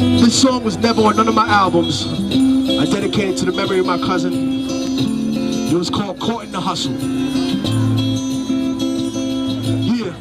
This song was never on none of my albums. I dedicated it to the memory of my cousin. It was called Caught in the Hustle. Yeah.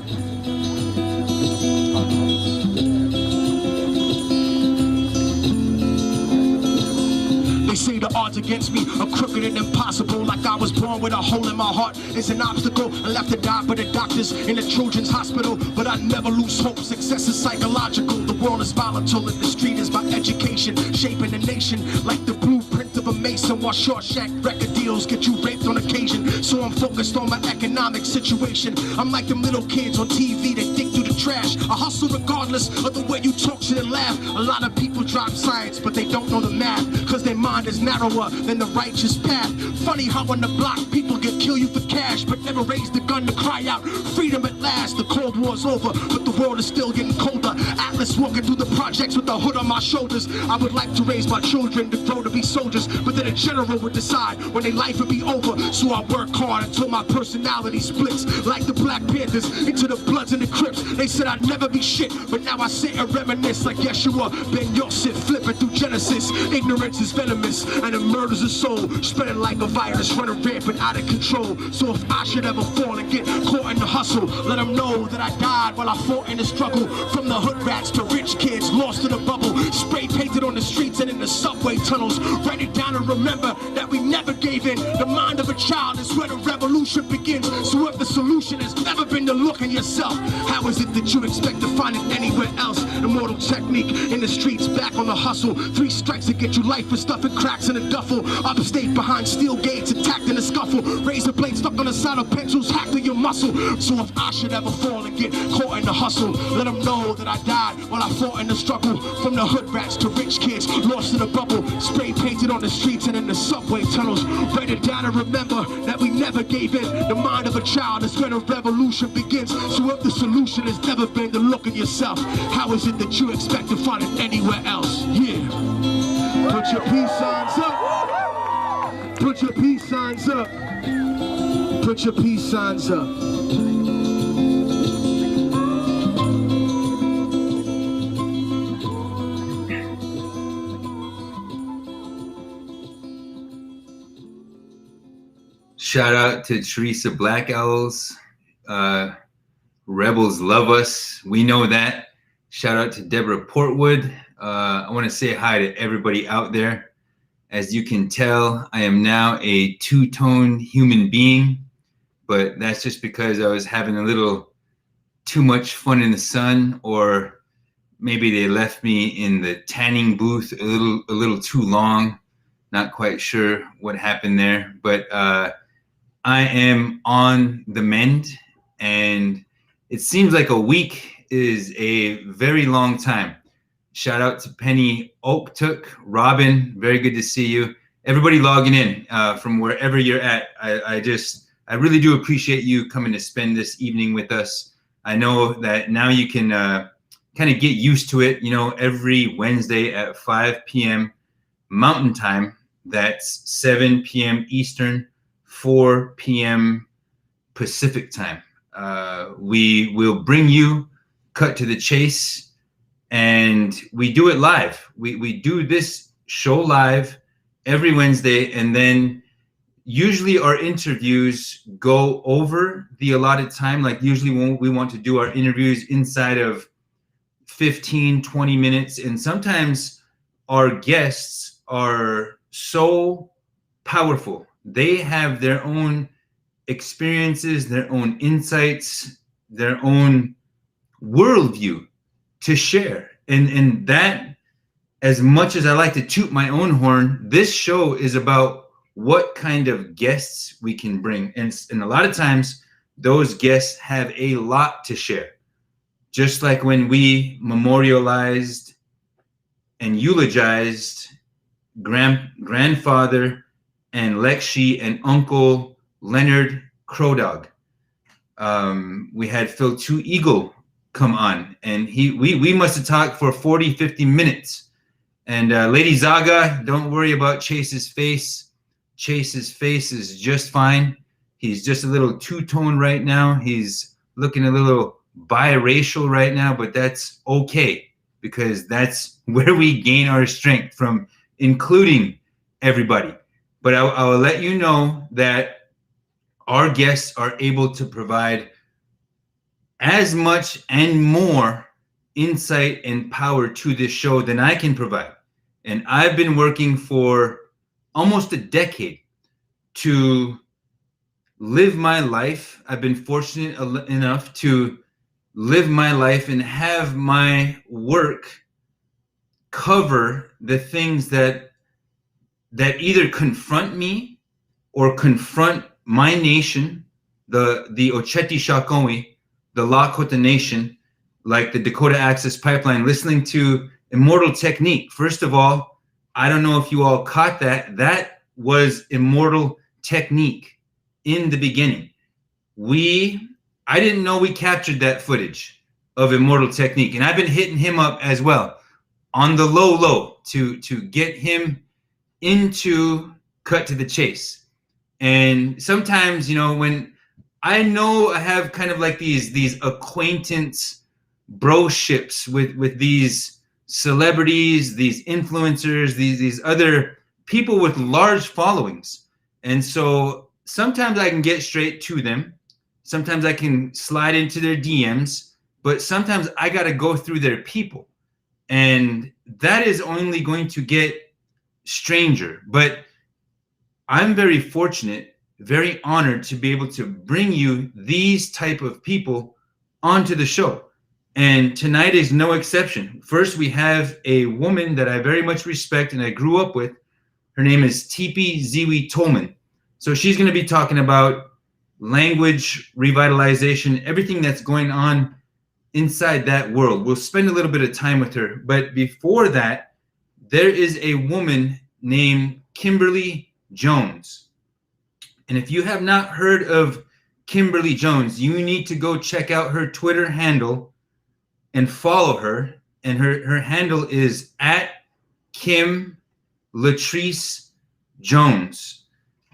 They say the odds against me are crooked and impossible. Like I was born with a hole in my heart. It's an obstacle. I left to die by the doctors in the children's hospital. But I never lose hope. Success is psychological. The world is volatile and the street is my education. Shaping the nation like the blueprint of a mason. While Shawshank record deals get you raped on occasion. So I'm focused on my economic situation. I'm like them little kids on TV that dig through the trash. I hustle regardless of the way you talk shit and laugh. A lot of people drop science, but they don't know the math. Cause their mind is narrower than the righteous path. Funny how on the block people can kill you for cash, but never raise the gun to cry out freedom at last. The Cold War's over, but the world is still getting colder. Atlas walking through the projects with the hood on my shoulders. I would like to raise my children to grow to be soldiers, but then a general would decide when their life would be over. So I work hard until my personality splits like the Black Panthers into the Bloods and the Crips. They said I'd never be shit, but now I sit and reminisce like Yeshua Ben Yosef flipping through Genesis. Ignorance is venomous and it murders a soul, spreading like a virus, running rampant out of control. So if I should ever fall and get caught in the hustle, let them know that I died while I fought in the struggle. From the hood rats to rich kids lost in a bubble, spray painted on the streets and in the subway tunnels. Write it down and remember that we never gave in. The mind of a child is where the revolution begins. So if the solution has never been to look in yourself, how is it that you expect to find it anywhere else? Immortal Technique in the streets, back on the hustle. 3 strikes to get you life for stuffing cracks in a duffel. Upstate behind steel gates, attacked in a scuffle. Razor blades stuck on the side of pencils, hacked in your muscle. So if I should ever fall and get caught in the hustle, let them know that I died while I fought in the struggle. From the hood rats to rich kids lost in a bubble, spray painted on the streets and in the subway tunnels. Write it down and remember that we never gave in. The mind of a child is where the revolution begins. So if the solution has never been to look at yourself, how is it that you expect to find it anywhere else? Yeah. Put your peace signs up. Put your peace signs up. Put your peace signs up. Shout out to Teresa Black Owls. Rebels love us. We know that. Shout out to Deborah Portwood. I want to say hi to everybody out there. As you can tell, I am now a two-tone human being, but that's just because I was having a little too much fun in the sun, or maybe they left me in the tanning booth a little too long. Not quite sure what happened there, but I am on the mend, and it seems like a week is a very long time. Shout out to Penny Oaktook, Robin, very good to see you. Everybody logging in from wherever you're at. I really do appreciate you coming to spend this evening with us. I know that now you can kind of get used to it. You know, every Wednesday at 5 p.m. Mountain Time, that's 7 p.m. Eastern, 4 p.m. Pacific Time. We will bring you cut to the chase, and we do it live. We do this show live every Wednesday, and then usually our interviews go over the allotted time. Like usually when we want to do our interviews inside of 15, 20 minutes, and sometimes our guests are so powerful. They have their own experiences, their own insights, their own worldview to share. And that, as much as I like to toot my own horn, this show is about what kind of guests we can bring. And a lot of times, those guests have a lot to share. Just like when we memorialized and eulogized grandfather and Lexi and Uncle Leonard Crowdog. We had Phil Two Eagle come on, and we must have talked for 40, 50 minutes. And Lady Zaga, don't worry about Chase's face. Chase's face is just fine. He's just a little two-tone right now. He's looking a little biracial right now, but that's okay. because that's where we gain our strength from, including everybody. But I will let you know that our guests are able to provide as much and more insight and power to this show than I can provide. And I've been working for almost a decade to live my life. I've been fortunate enough to live my life and have my work cover the things that either confront me or confront my nation, the Oceti Sakowin, the Lakota Nation, like the Dakota Access Pipeline. Listening to Immortal Technique. First of all, I don't know if you all caught that. That was Immortal Technique in the beginning. I didn't know we captured that footage of Immortal Technique, and I've been hitting him up as well on the low to get him into cut to the chase. And sometimes, you know, when I know I have kind of like these acquaintance broships with these celebrities, these influencers, these other people with large followings. And so sometimes I can get straight to them. Sometimes I can slide into their DMs, but sometimes I got to go through their people. And that is only going to get stranger. But I'm very fortunate, very honored to be able to bring you these type of people onto the show. And tonight is no exception. First, we have a woman that I very much respect and I grew up with. Her name is Thipiziwin Tolman. So she's going to be talking about language revitalization, everything that's going on inside that world. We'll spend a little bit of time with her. But before that, there is a woman named Kimberly Jones. And if you have not heard of Kimberly Jones, you need to go check out her Twitter handle and follow her. And her handle is @Kim Latrice Jones.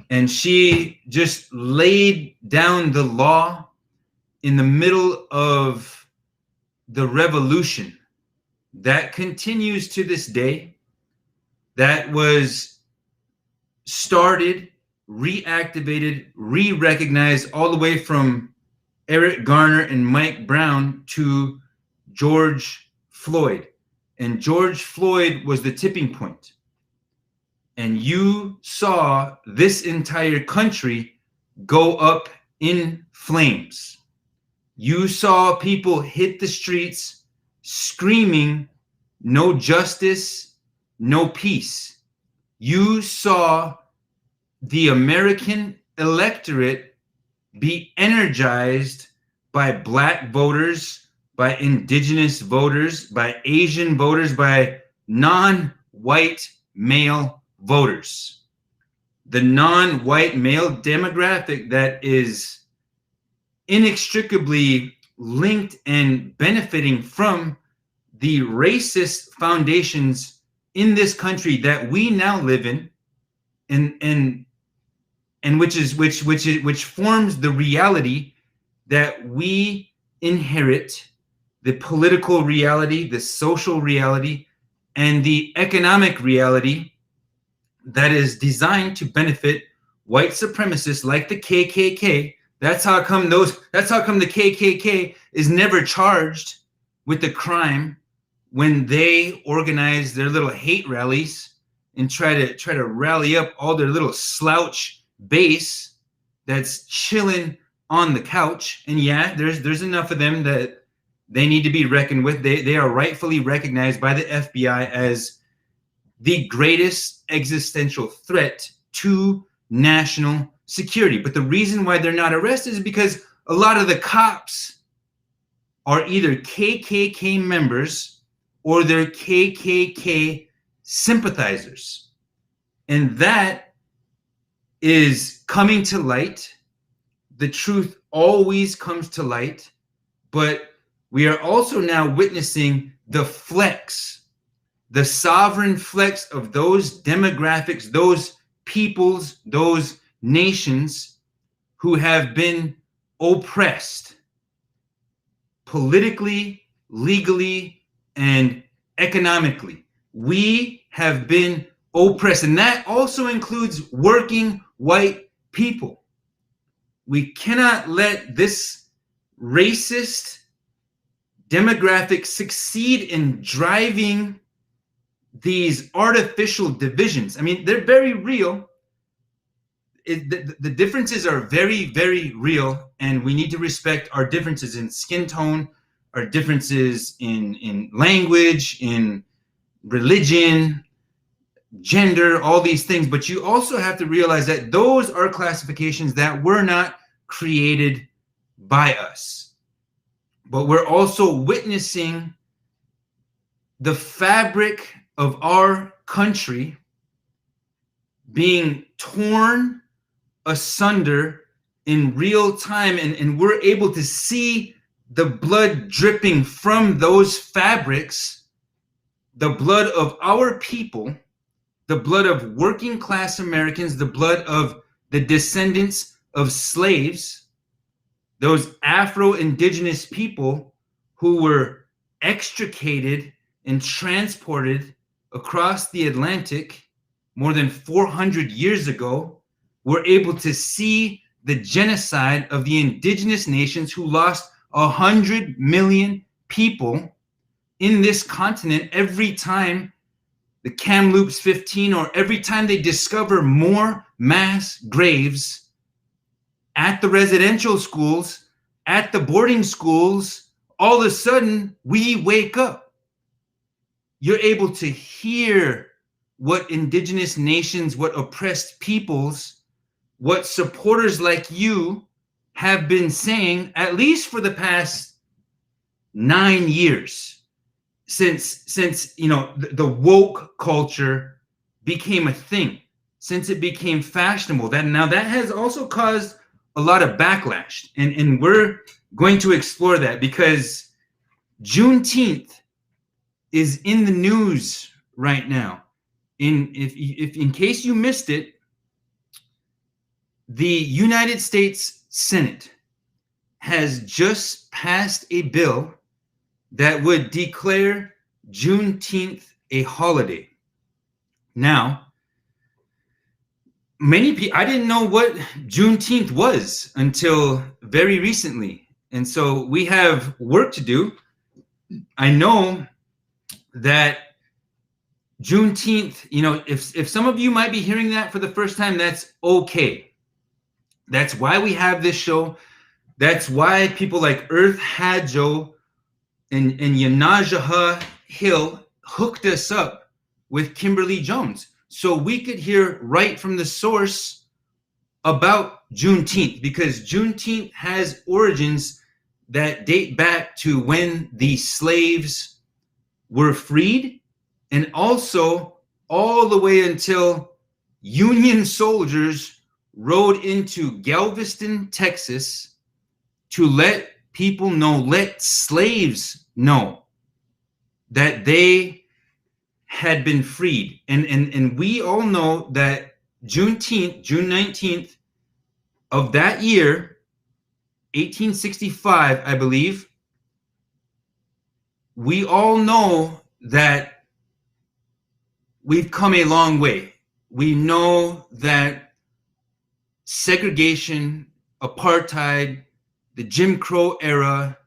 And she just laid down the law in the middle of the revolution that continues to this day, that was started, reactivated, re-recognized all the way from Eric Garner and Mike Brown to George Floyd. And George Floyd was the tipping point. And you saw this entire country go up in flames. You saw people hit the streets screaming, no justice, no peace. You saw the American electorate be energized by Black voters, by Indigenous voters, by Asian voters, by non-white male voters. The non-white male demographic that is inextricably linked and benefiting from the racist foundations in this country that we now live in, and which forms the reality that we inherit, the political reality, the social reality, and the economic reality that is designed to benefit white supremacists like the KKK. That's how come the KKK is never charged with the crime when they organize their little hate rallies and try to rally up all their little slouch base that's chilling on the couch. And yeah, there's enough of them that they need to be reckoned with. They are rightfully recognized by the FBI as the greatest existential threat to national security. But the reason why they're not arrested is because a lot of the cops are either KKK members or they're KKK sympathizers. And that is coming to light. The truth always comes to light, but we are also now witnessing the flex, the sovereign flex of those demographics, those peoples, those nations who have been oppressed politically, legally, and economically. We have been oppressed, and that also includes working white people. We cannot let this racist demographic succeed in driving these artificial divisions. I mean, they're very real. The differences are very, very real, and we need to respect our differences in skin tone, our differences in language, in religion, gender, all these things. But you also have to realize that those are classifications that were not created by us. But we're also witnessing the fabric of our country being torn asunder in real time, and we're able to see the blood dripping from those fabrics, the blood of our people, the blood of working class Americans, the blood of the descendants of slaves, those Afro-Indigenous people who were extricated and transported across the Atlantic more than 400 years ago. We're able to see the genocide of the indigenous nations who lost 100 million people in this continent every time the Kamloops 15, or every time they discover more mass graves at the residential schools, at the boarding schools. All of a sudden we wake up. You're able to hear what indigenous nations, what oppressed peoples, what supporters like you have been saying, at least for the past 9 years, since you know the woke culture became a thing, since it became fashionable. That has also caused a lot of backlash, and we're going to explore that, because Juneteenth is in the news right now. If in case you missed it, the United States Senate has just passed a bill that would declare Juneteenth a holiday. Now, many people, I didn't know what Juneteenth was until very recently. And so we have work to do. I know that Juneteenth, you know, if some of you might be hearing that for the first time, that's okay. That's why we have this show. That's why people like Earth Hadjo and Yanajaha Hill hooked us up with Kimberly Jones, so we could hear right from the source about Juneteenth, because Juneteenth has origins that date back to when the slaves were freed, and also all the way until Union soldiers rode into Galveston, Texas, to let people know, let slaves know that they had been freed. And we all know that Juneteenth, June 19th of that year, 1865, I believe, we all know that we've come a long way. We know that segregation, apartheid, the Jim Crow era,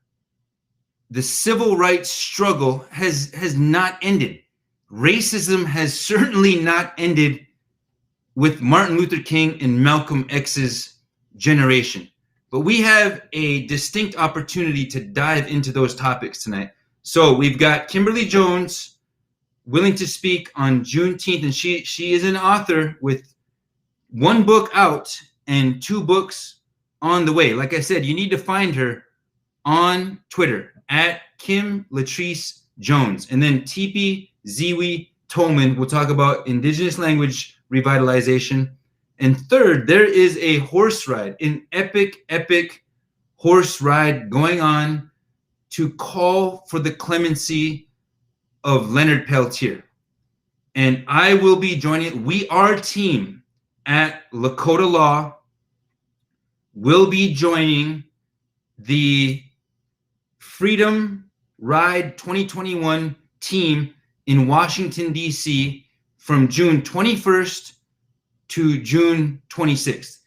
the civil rights struggle has not ended. Racism has certainly not ended with Martin Luther King and Malcolm X's generation. But we have a distinct opportunity to dive into those topics tonight. So we've got Kimberly Jones willing to speak on Juneteenth, and she is an author with 1 book out and 2 books on the way. Like I said, you need to find her on Twitter at Kim Latrice Jones. And then Tipi, Ziwi, Tolman will talk about indigenous language revitalization. And third, there is a horse ride, an epic horse ride going on to call for the clemency of Leonard Peltier. And I will be joining, our team at Lakota Law will be joining the Freedom Ride 2021 team in Washington, D.C. from June 21st to June 26th.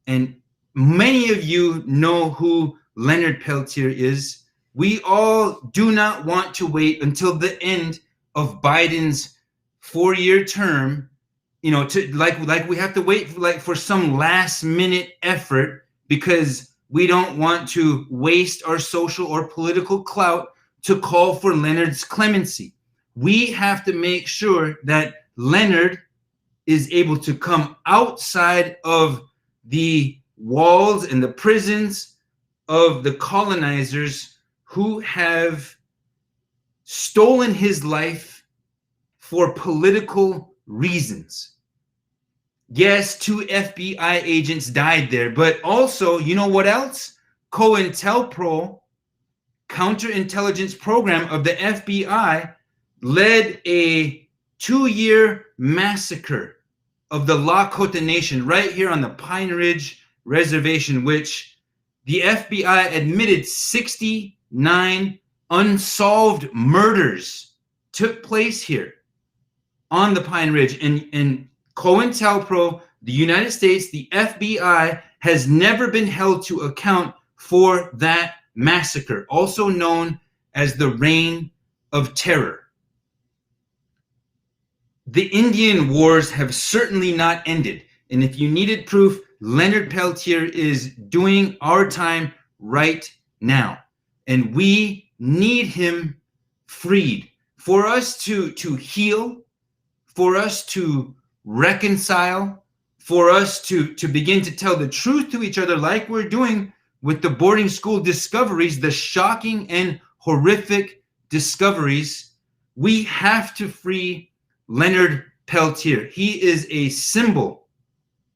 And many of you know who Leonard Peltier is. We all do not want to wait until the end of Biden's 4-year term, you know, to like we have to wait for some last minute effort because we don't want to waste our social or political clout to call for Leonard's clemency. We have to make sure that Leonard is able to come outside of the walls and the prisons of the colonizers who have stolen his life for political reasons. Yes, 2 FBI agents died there, but also, you know what else? COINTELPRO, counterintelligence program of the FBI, led a 2-year massacre of the Lakota Nation right here on the Pine Ridge Reservation, which the FBI admitted 69 unsolved murders took place here on the Pine Ridge. And COINTELPRO, the United States, the FBI has never been held to account for that massacre, also known as the Reign of Terror. The Indian wars have certainly not ended. And if you needed proof, Leonard Peltier is doing our time right now. And we need him freed for us to heal, for us to reconcile, for us to begin to tell the truth to each other like we're doing with the boarding school discoveries, the shocking and horrific discoveries. We have to free Leonard Peltier. He is a symbol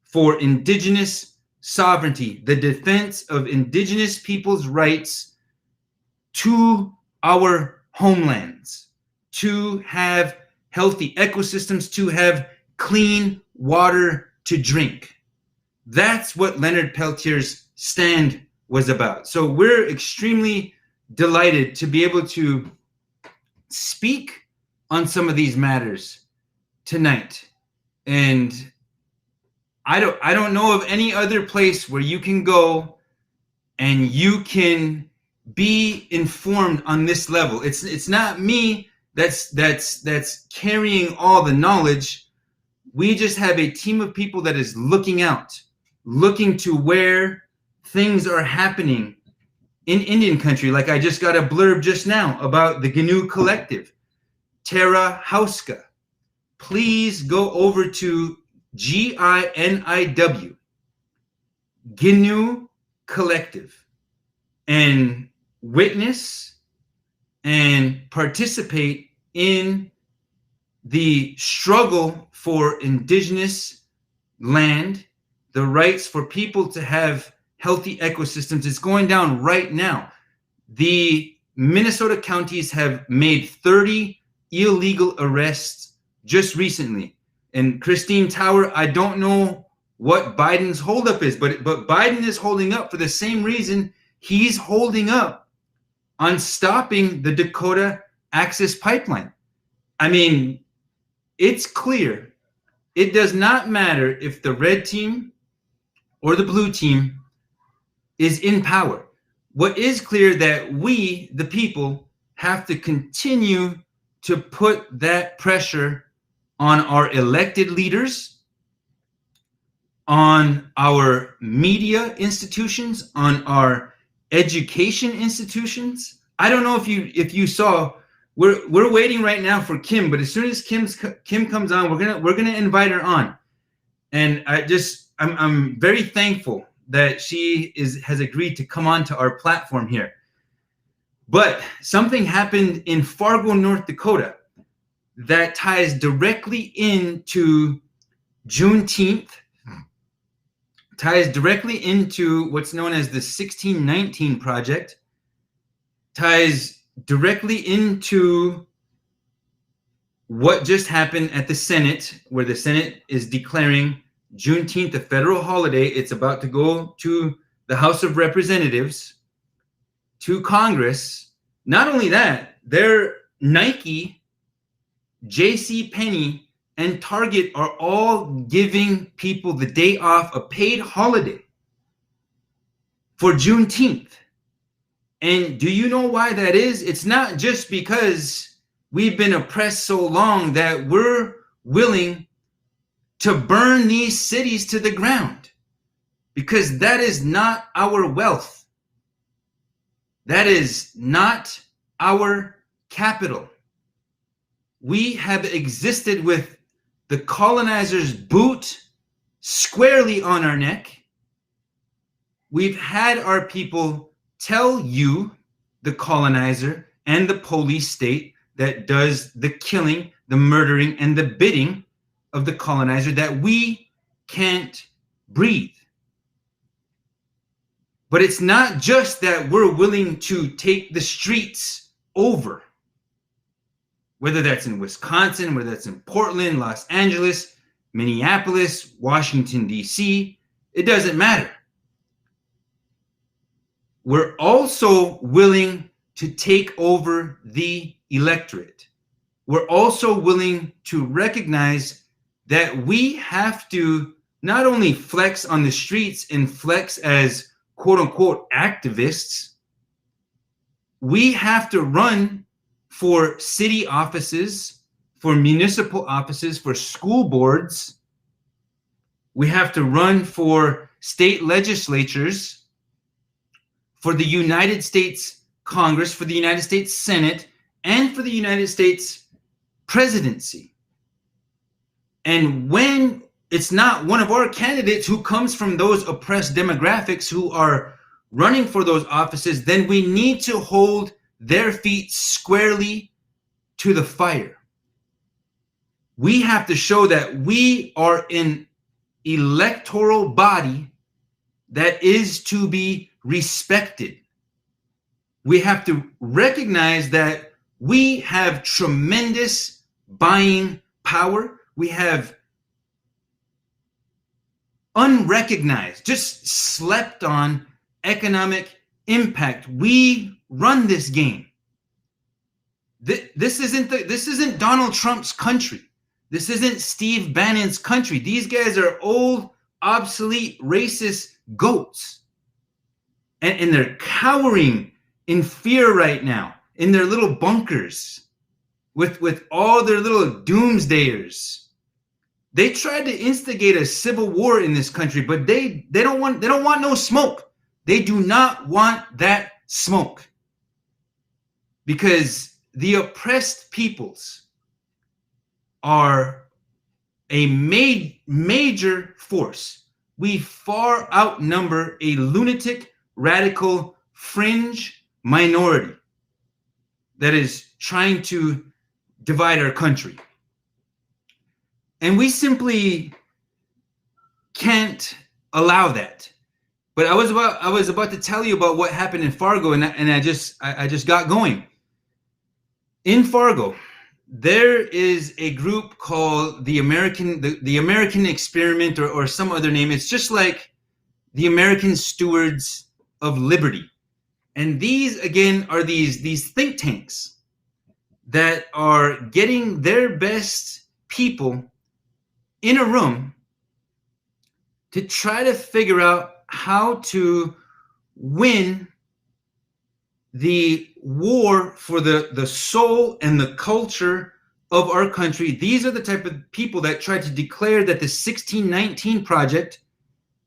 for Indigenous sovereignty, the defense of Indigenous people's rights to our homelands, to have healthy ecosystems, to have clean water to drink. That's what Leonard Peltier's stand was about. So we're extremely delighted to be able to speak on some of these matters tonight. And I don't know of any other place where you can go and you can be informed on this level. It's not me that's carrying all the knowledge. We just have a team of people that is looking out, looking to where things are happening in Indian country. Like I just got a blurb just now about the GNU Collective, Tara Hauska. Please go over to GINIW, GNU Collective, and witness and participate in the struggle for Indigenous land, the rights for people to have healthy ecosystems. It's going down right now. The Minnesota counties have made 30 illegal arrests just recently. And Christine Tower, I don't know what Biden's holdup is, but Biden is holding up for the same reason he's holding up on stopping the Dakota Access Pipeline. I mean, it's clear. It does not matter if the red team or the blue team is in power. What is clear that we, the people, have to continue to put that pressure on our elected leaders, on our media institutions, on our education institutions. I don't know if you saw, we're waiting right now for Kim, but as soon as Kim comes on, we're gonna invite her on. And I'm very thankful that she has agreed to come on to our platform here. But something happened in Fargo, North Dakota that ties directly into Juneteenth, ties directly into what's known as the 1619 Project, ties directly into what just happened at the Senate, where the Senate is declaring Juneteenth a federal holiday. It's about to go to the House of Representatives, to Congress. Not only that, Nike J.C. Penney, and Target are all giving people the day off, a paid holiday for Juneteenth. And do you know why that is? It's not just because we've been oppressed so long that we're willing to burn these cities to the ground, because that is not our wealth. That is not our capital. We have existed with the colonizer's boot squarely on our neck. We've had our people tell you, the colonizer and the police state that does the killing, the murdering, and the bidding of the colonizer, that we can't breathe. But it's not just that we're willing to take the streets over, whether that's in Wisconsin, whether that's in Portland, Los Angeles, Minneapolis, Washington, D.C., it doesn't matter. We're also willing to take over the electorate. We're also willing to recognize that we have to not only flex on the streets and flex as quote unquote activists, we have to run for city offices, for municipal offices, for school boards. We have to run for state legislatures, for the United States Congress, for the United States Senate, and for the United States presidency. And when it's not one of our candidates who comes from those oppressed demographics who are running for those offices, then we need to hold their feet squarely to the fire. We have to show that we are an electoral body that is to be respected. We have to recognize that we have tremendous buying power. We have unrecognized, just slept on economic impact. We run this game. This isn't Donald Trump's country. This isn't Steve Bannon's country. These guys are old, obsolete, racist goats. And they're cowering in fear right now in their little bunkers with all their little doomsdayers. They tried to instigate a civil war in this country, but they don't want no smoke. They do not want that smoke, because the oppressed peoples are a major force. We far outnumber a lunatic, radical, fringe minority that is trying to divide our country. And we simply can't allow that. But I was about to tell you about what happened in Fargo, and I just got going. In Fargo, there is a group called the American Experiment, or some other name. It's just like the American Stewards of Liberty. And these, again, are these think tanks that are getting their best people in a room to try to figure out how to win the war for the soul and the culture of our country. These are the type of people that try to declare that the 1619 Project,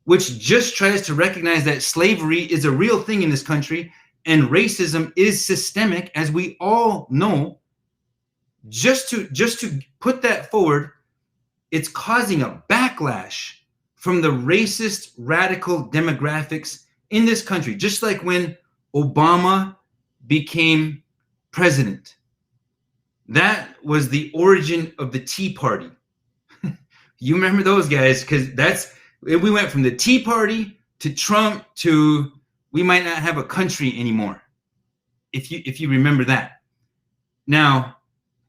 which just tries to recognize that slavery is a real thing in this country and racism is systemic, as we all know, just to put that forward, it's causing a backlash from the racist, radical demographics in this country. Just like when Obama became president. That was the origin of the Tea Party. You remember those guys, because we went from the Tea Party to Trump to we might not have a country anymore, if you remember that. Now,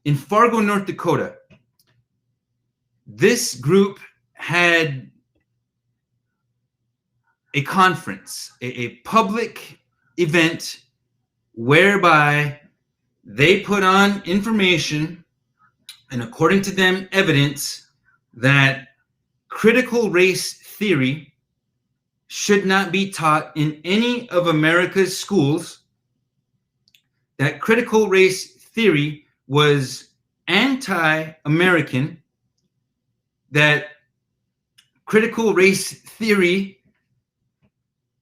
in Fargo, North Dakota, this group had a conference, a public event whereby they put on information and according to them, evidence that critical race theory should not be taught in any of America's schools, that critical race theory was anti-American, that critical race theory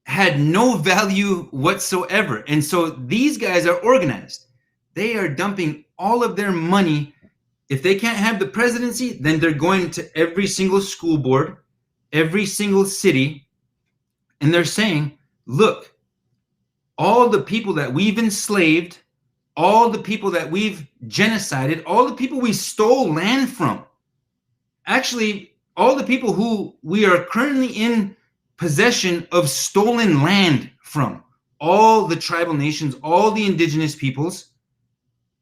had no value whatsoever. And so these guys are organized. They are dumping all of their money. If they can't have the presidency, then they're going to every single school board, every single city, and they're saying, look, all the people that we've enslaved, all the people that we've genocided, all the people we stole land from, actually, all the people who we are currently in possession of stolen land from, all the tribal nations, all the indigenous peoples,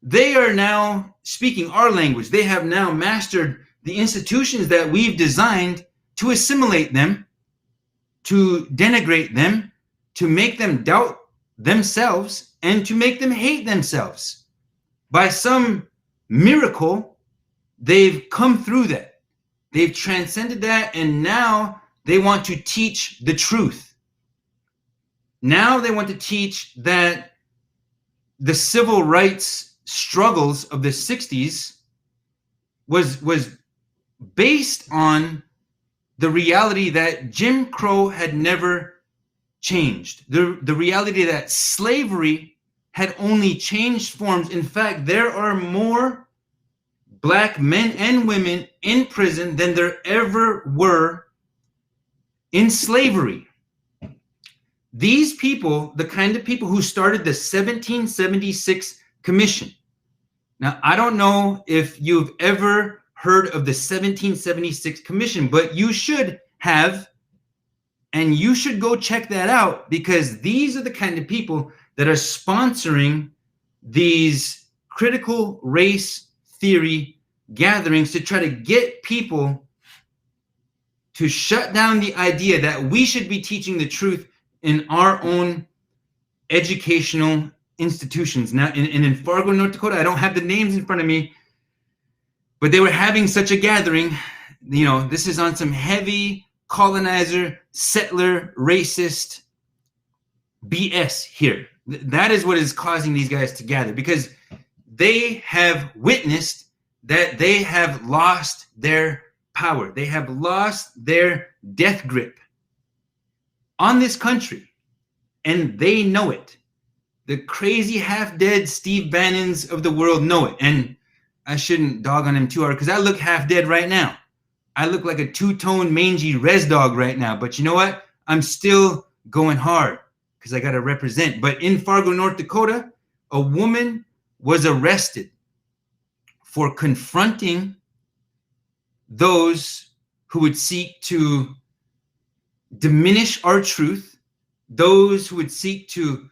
they are now speaking our language. They have now mastered the institutions that we've designed to assimilate them, to denigrate them, to make them doubt themselves, and to make them hate themselves. By some miracle, they've come through that. They've transcended that, and now they want to teach the truth. Now they want to teach that the civil rights struggles of the 60s was based on the reality that Jim Crow had never changed. The reality that slavery had only changed forms. In fact, there are more Black men and women in prison than there ever were in slavery. These people, the kind of people who started the 1776 Commission. Now, I don't know if you've ever heard of the 1776 Commission, but you should have, and you should go check that out, because these are the kind of people that are sponsoring these critical race theory gatherings to try to get people to shut down the idea that we should be teaching the truth in our own educational institutions. Now, in Fargo, North Dakota, I don't have the names in front of me, but they were having such a gathering. You know, this is on some heavy colonizer, settler, racist BS here. That is what is causing these guys to gather, because they have witnessed that they have lost their power. They have lost their death grip on this country, and they know it. The crazy half-dead Steve Bannons of the world know it. And I shouldn't dog on him too hard, because I look half-dead right now. I look like a two-tone mangy res dog right now. But you know what? I'm still going hard because I got to represent. But in Fargo, North Dakota, a woman was arrested for confronting those who would seek to diminish our truth, those who would seek to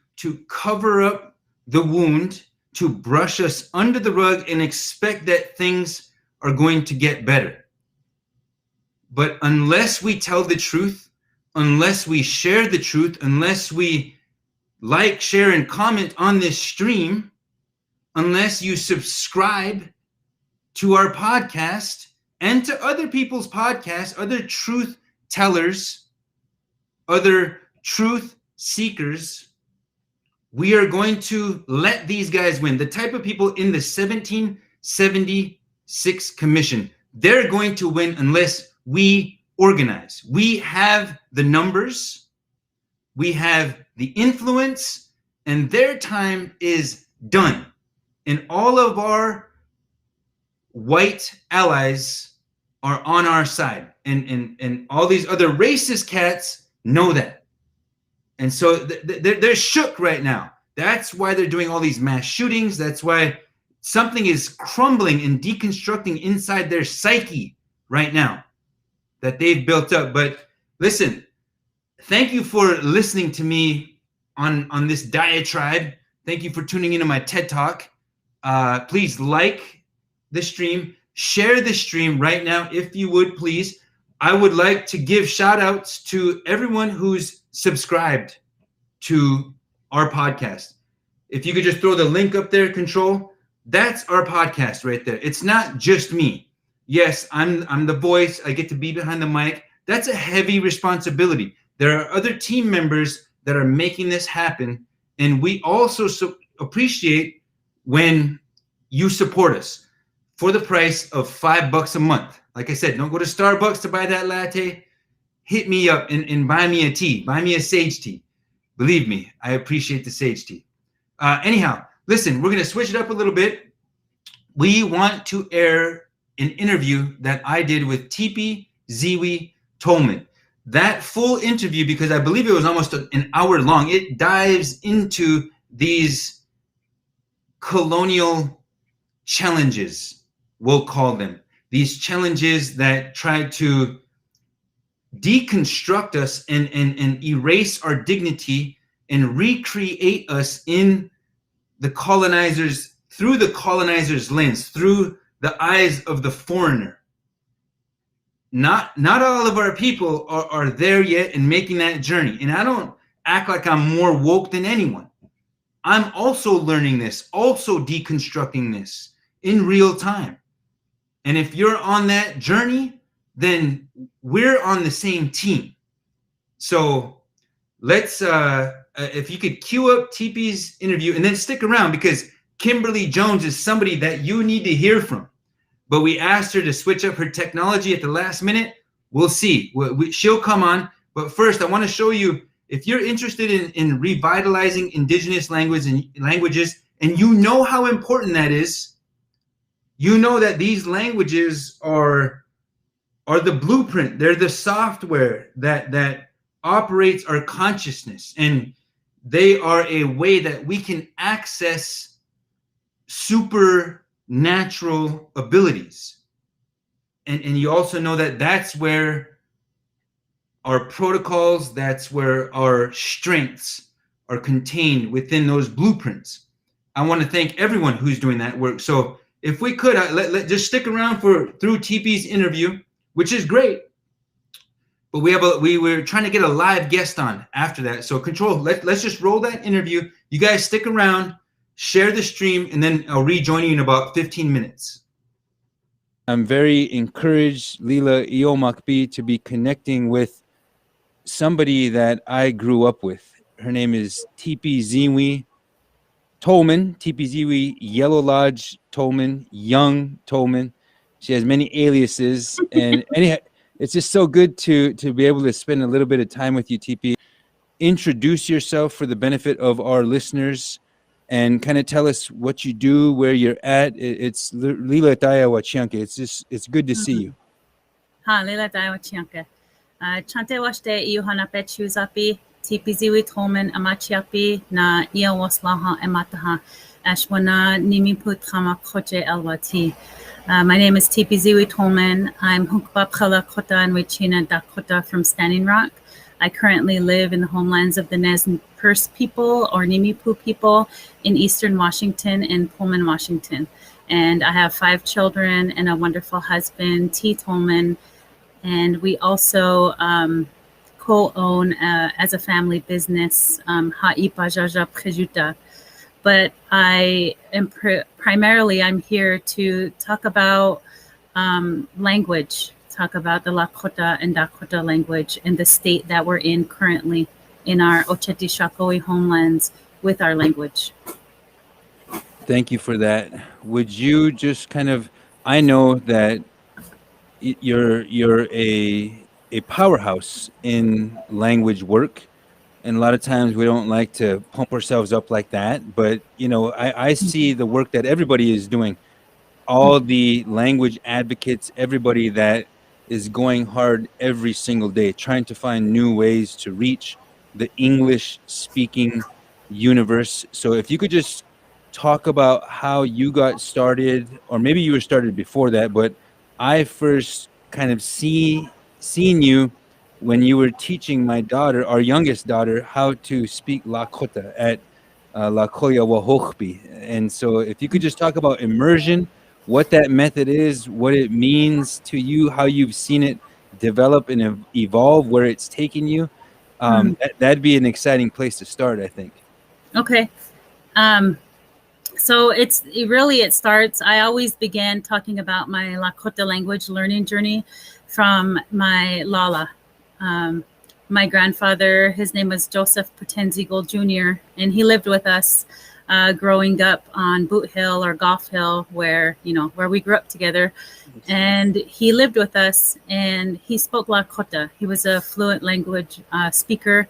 cover up the wound, to brush us under the rug and expect that things are going to get better. But unless we tell the truth, unless we share the truth, unless we like, share, and comment on this stream, unless you subscribe to our podcast and to other people's podcasts, other truth tellers, other truth seekers, we are going to let these guys win. The type of people in the 1776 Commission, they're going to win unless we organize. We have the numbers, we have the influence, and their time is done. And all of our white allies are on our side. And all these other racist cats know that. And so they're shook right now. That's why they're doing all these mass shootings. That's why something is crumbling and deconstructing inside their psyche right now that they've built up. But listen, thank you for listening to me on this diatribe. Thank you for tuning into my TED Talk. Please like the stream, share the stream right now, if you would, please. I would like to give shout outs to everyone who's subscribed to our podcast. If you could just throw the link up there, Control, That's our podcast right there. It's not just me. Yes, I'm the voice. I get to be behind the mic. That's a heavy responsibility. There are other team members that are making this happen, and we also appreciate when you support us for the price of $5 a month. Like I said, don't go to Starbucks to buy that latte. Hit me up and buy me a tea. Buy me a sage tea. Believe me, I appreciate the sage tea. Anyhow, listen, we're going to switch it up a little bit. We want to air an interview that I did with Tipi, Ziwi, Tolman. That full interview, because I believe it was almost an hour long, it dives into these colonial challenges, we'll call them. These challenges that try to deconstruct us and erase our dignity and recreate us in the colonizers, through the colonizer's lens, through the eyes of the foreigner. Not all of our people are there yet and making that journey. And I don't act like I'm more woke than anyone. I'm also learning this, also deconstructing this in real time. And if you're on that journey, then we're on the same team. So let's, if you could cue up Tipi's interview and then stick around, because Kimberly Jones is somebody that you need to hear from. But we asked her to switch up her technology at the last minute. We'll see. She'll come on. But first, I want to show you, if you're interested in revitalizing Indigenous languages, and you know how important that is, you know that these languages are the blueprint. They're the software that operates our consciousness. And they are a way that we can access supernatural abilities. And you also know that that's where our protocols, that's where our strengths are contained within those blueprints. I want to thank everyone who's doing that work. So if we could, let just stick around through Tipi's interview, which is great. But we were trying to get a live guest on after that. So Control, let's just roll that interview. You guys stick around, share the stream, and then I'll rejoin you in about 15 minutes. I'm very encouraged, Lila Iomakbi, to be connecting with somebody that I grew up with. Her name is Thipiziwin Tolman, Thipiziwin Yellow Lodge Tolman, Young Tolman. She has many aliases, and anyhow, it's just so good to be able to spend a little bit of time with you, Tipi. Introduce yourself for the benefit of our listeners, and kind of tell us what you do, where you're at. It's Lila Taya Wachianke. It's good to see you. Ha, Lila Taya Wachianke. Chante washte iuhana pechuzapi, Thipiziwin Tolman amachiapi na ia waslaha emataha ashwana nimiput khama khoche elwati. My name is Thipiziwin Tolman. I'm Hunkwa Khala Kota and Wechina Dakota from Standing Rock. I currently live in the homelands of the Nez Perce people or Nimipu people in Eastern Washington and Pullman, Washington. And I have 5 children and a wonderful husband, T. Tolman. And we also co-own as a family business, Ha'ipa Jaja Prejuta. But I am primarily, I'm here to talk about language, talk about the Lakota and Dakota language and the state that we're in currently in our Ocheti Shakoi homelands with our language. Thank you for that. Would you just kind of, I know that you're a powerhouse in language work. And a lot of times we don't like to pump ourselves up like that. But, you know, I see the work that everybody is doing. All the language advocates, everybody that is going hard every single day, trying to find new ways to reach the English-speaking universe. So if you could just talk about how you got started, or maybe you were started before that, but I first kind of seen you when you were teaching my daughter, our youngest daughter, how to speak Lakota at Lakoya Wahochbi. And so if you could just talk about immersion, what that method is, what it means to you, how you've seen it develop and evolve, where it's taken you, that'd be an exciting place to start, I think. Okay. So it starts. I always began talking about my Lakota language learning journey from my Lala. My grandfather, his name was Joseph Thipiziwin Jr., and he lived with us growing up on Boot Hill or Golf Hill, where we grew up together. And he lived with us, and he spoke Lakota. He was a fluent language speaker.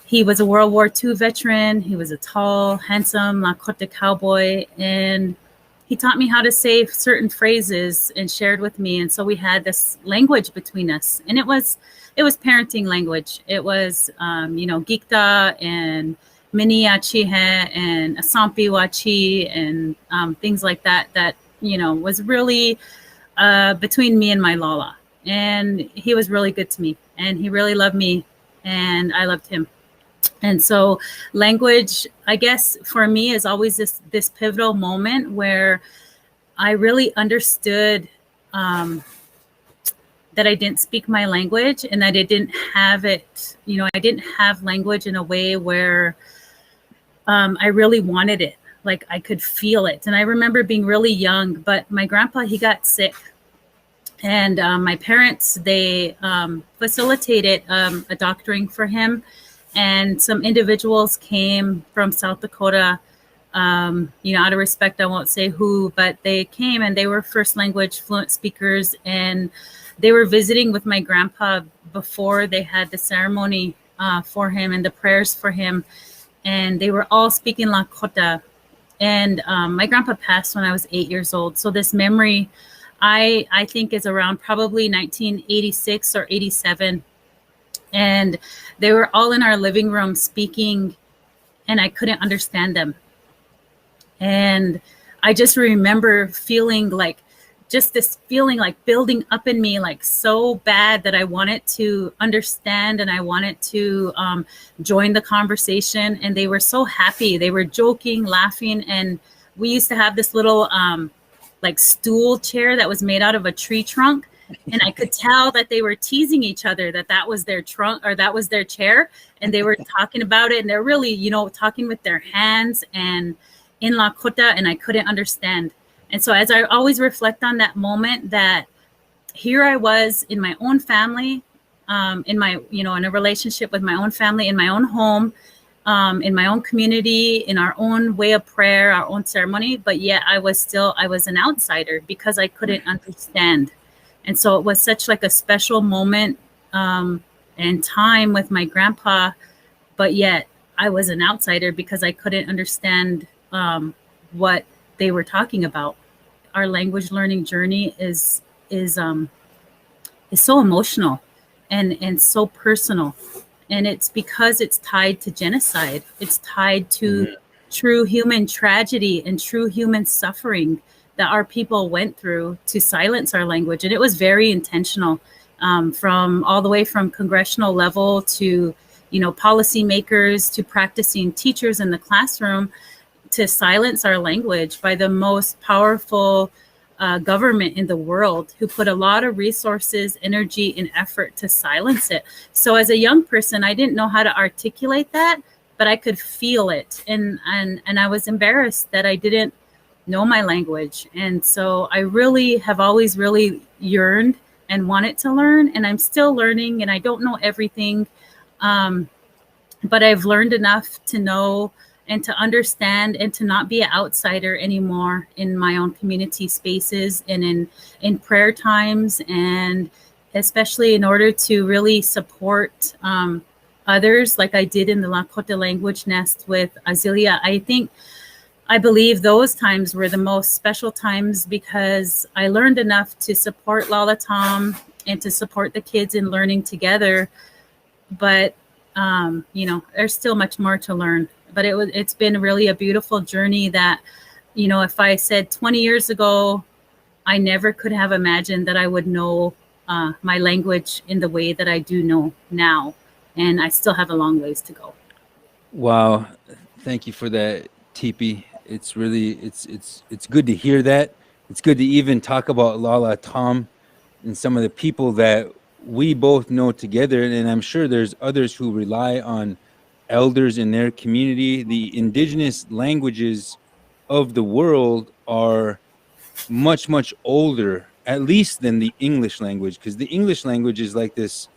He was a World War II veteran. He was a tall, handsome Lakota cowboy, and he taught me how to say certain phrases and shared with me. And so we had this language between us, and it was parenting language. It was Gikta and Miniachihe and Asampi Wachi and things like that was really between me and my Lala. And he was really good to me, and he really loved me, and I loved him. And so language, I guess, for me is always this pivotal moment where I really understood that I didn't speak my language, and that I didn't have it. I didn't have language in a way where I really wanted it. Like I could feel it. And I remember being really young, but my grandpa, he got sick. And my parents, they facilitated a doctoring for him. And some individuals came from South Dakota, out of respect, I won't say who, but they came and they were first language fluent speakers. And they were visiting with my grandpa before they had the ceremony for him and the prayers for him. And they were all speaking Lakota. And my grandpa passed when I was 8 years old. So this memory, I think, is around probably 1986 or 87. And they were all in our living room speaking, and I couldn't understand them. And I just remember feeling like building up in me, like so bad that I wanted to understand and I wanted to join the conversation. And they were so happy. They were joking, laughing. And we used to have this little stool chair that was made out of a tree trunk. And I could tell that they were teasing each other, that was their trunk or that was their chair. And they were talking about it. And they're really, talking with their hands and in Lakota, and I couldn't understand. And so as I always reflect on that moment, that here I was in my own family, in a relationship with my own family, in my own home, in my own community, in our own way of prayer, our own ceremony. But yet I was an outsider because I couldn't understand. And so it was such like a special moment and time with my grandpa, but yet I was an outsider because I couldn't understand what they were talking about. Our language learning journey is so emotional and so personal. And it's because it's tied to genocide. It's tied to true human tragedy and true human suffering that our people went through to silence our language. And it was very intentional, from all the way from congressional level to, policymakers, to practicing teachers in the classroom, to silence our language by the most powerful government in the world, who put a lot of resources, energy, and effort to silence it. So as a young person, I didn't know how to articulate that, but I could feel it. And I was embarrassed that I didn't know my language. And so I really have always really yearned and wanted to learn, and I'm still learning, and I don't know everything, but I've learned enough to know and to understand and to not be an outsider anymore in my own community spaces and in prayer times, and especially in order to really support others like I did in the Lakota language nest with Azealia. I believe those times were the most special times because I learned enough to support Lala Tom and to support the kids in learning together. But, there's still much more to learn. But it's been really a beautiful journey that, if I said 20 years ago, I never could have imagined that I would know my language in the way that I do know now. And I still have a long ways to go. Wow. Thank you for that, Tipi. It's really, it's good to hear that. It's good to even talk about Lala Tom and some of the people that we both know together. And I'm sure there's others who rely on elders in their community. The indigenous languages of the world are much, much older, at least than the English language, because the English language is like this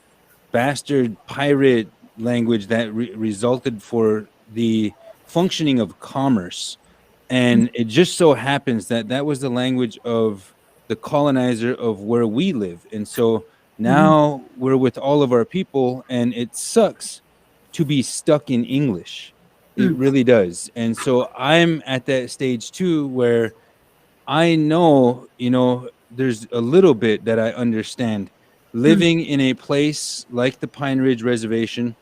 bastard pirate language that resulted for the functioning of commerce. And it just so happens that that was the language of the colonizer of where we live. And so now we're with all of our people, and it sucks to be stuck in English. It really does. And so I'm at that stage too, where I know, there's a little bit that I understand. Living in a place like the Pine Ridge Reservation,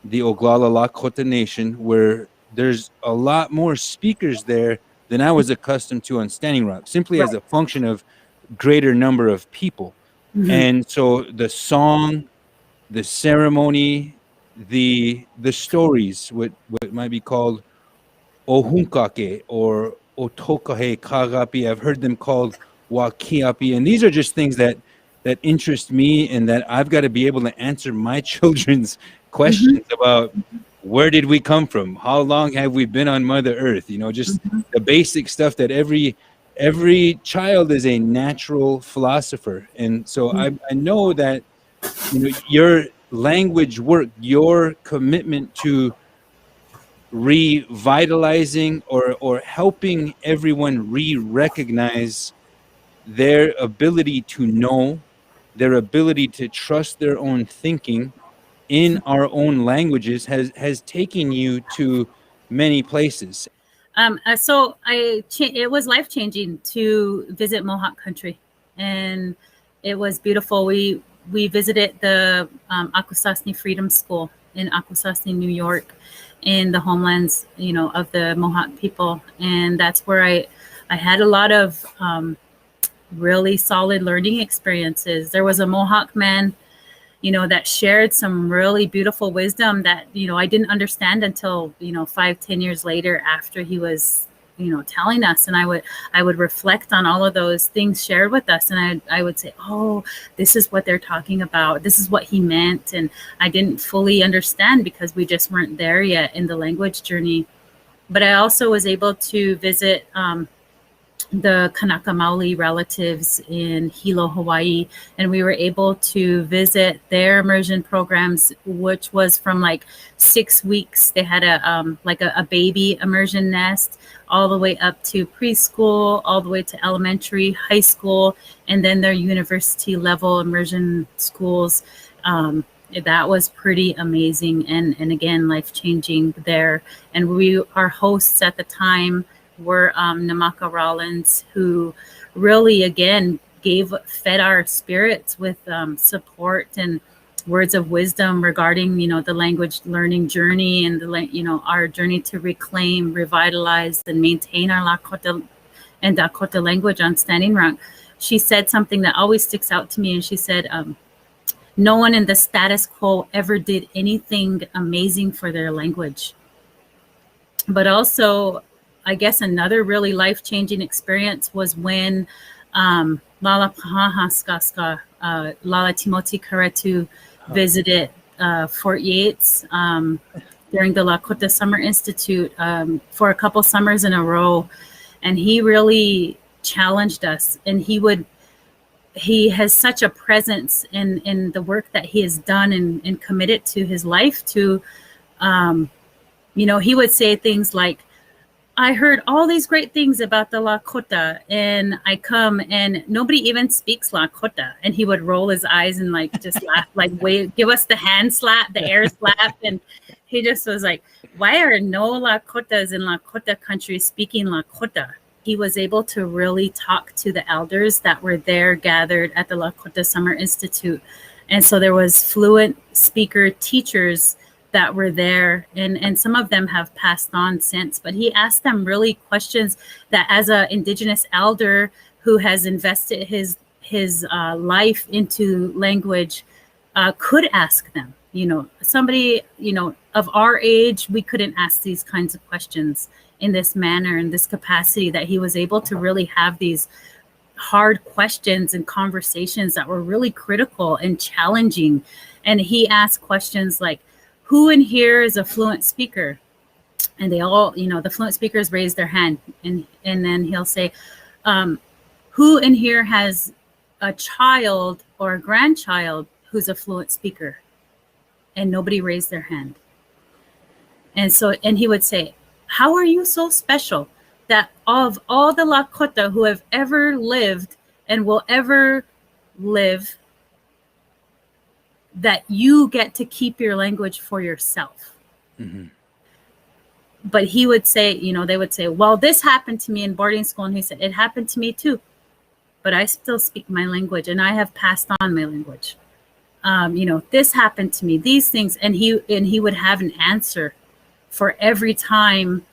the Oglala Lakota Nation, where there's a lot more speakers there than I was accustomed to on Standing Rock, simply as a function of greater number of people. And so the song, the ceremony, the stories, what might be called Ohunkake or Otokahe Kagapi. I've heard them called Wakiapi. And these are just things that interest me, and that I've got to be able to answer my children's questions about where did we come from? How long have we been on Mother Earth? Just the basic stuff that every child is a natural philosopher. And so I know that, your language work, your commitment to revitalizing or helping everyone recognize their ability to know, their ability to trust their own thinking in our own languages has taken you to many places. So it was life-changing to visit Mohawk country, and it was beautiful. We visited the Akwesasne Freedom School in Akwesasne, New York, in the homelands, of the Mohawk people. And that's where I had a lot of really solid learning experiences. There was a Mohawk man, that shared some really beautiful wisdom that, I didn't understand until, 5-10 years later, after he was, telling us. And I would reflect on all of those things shared with us. And I would say, oh, this is what they're talking about. This is what he meant. And I didn't fully understand because we just weren't there yet in the language journey. But I also was able to visit the Kanaka Maoli relatives in Hilo, Hawaii, and we were able to visit their immersion programs, which was from like 6 weeks. They had a baby immersion nest, all the way up to preschool, all the way to elementary, high school, and then their university level immersion schools. That was pretty amazing, and again, life-changing there. And our hosts at the time were Namaka Rollins, who really, again, fed our spirits with support and words of wisdom regarding, the language learning journey and our journey to reclaim, revitalize, and maintain our Lakota and Dakota language on Standing Rock. She said something that always sticks out to me, and she said, no one in the status quo ever did anything amazing for their language. But also, I guess another really life-changing experience was when Lala Pahahaskaska, Lala Timoti Karetu visited Fort Yates during the Lakota Summer Institute for a couple summers in a row. And he really challenged us. And he has such a presence in the work that he has done and committed to his life to, he would say things like, I heard all these great things about the Lakota, and I come and nobody even speaks Lakota. And he would roll his eyes and just laugh, wait, give us the hand slap, the air slap. And he just was like, why are no Lakotas in Lakota country speaking Lakota? He was able to really talk to the elders that were there gathered at the Lakota Summer Institute. And so there was fluent speaker teachers that were there, and some of them have passed on since, but he asked them really questions that, as an Indigenous elder who has invested his life into language, could ask them. Somebody, of our age, we couldn't ask these kinds of questions in this manner, in this capacity, that he was able to really have these hard questions and conversations that were really critical and challenging. And he asked questions like, who in here is a fluent speaker? and they all, the fluent speakers raise their hand, and then he'll say, who in here has a child or a grandchild who's a fluent speaker? And nobody raised their hand. And he would say, how are you so special that of all the Lakota who have ever lived and will ever live, that you get to keep your language for yourself? Mm-hmm. But he would say, they would say, well, this happened to me in boarding school. And he said, it happened to me too. But I still speak my language, and I have passed on my language. This happened to me, these things. And he would have an answer for every time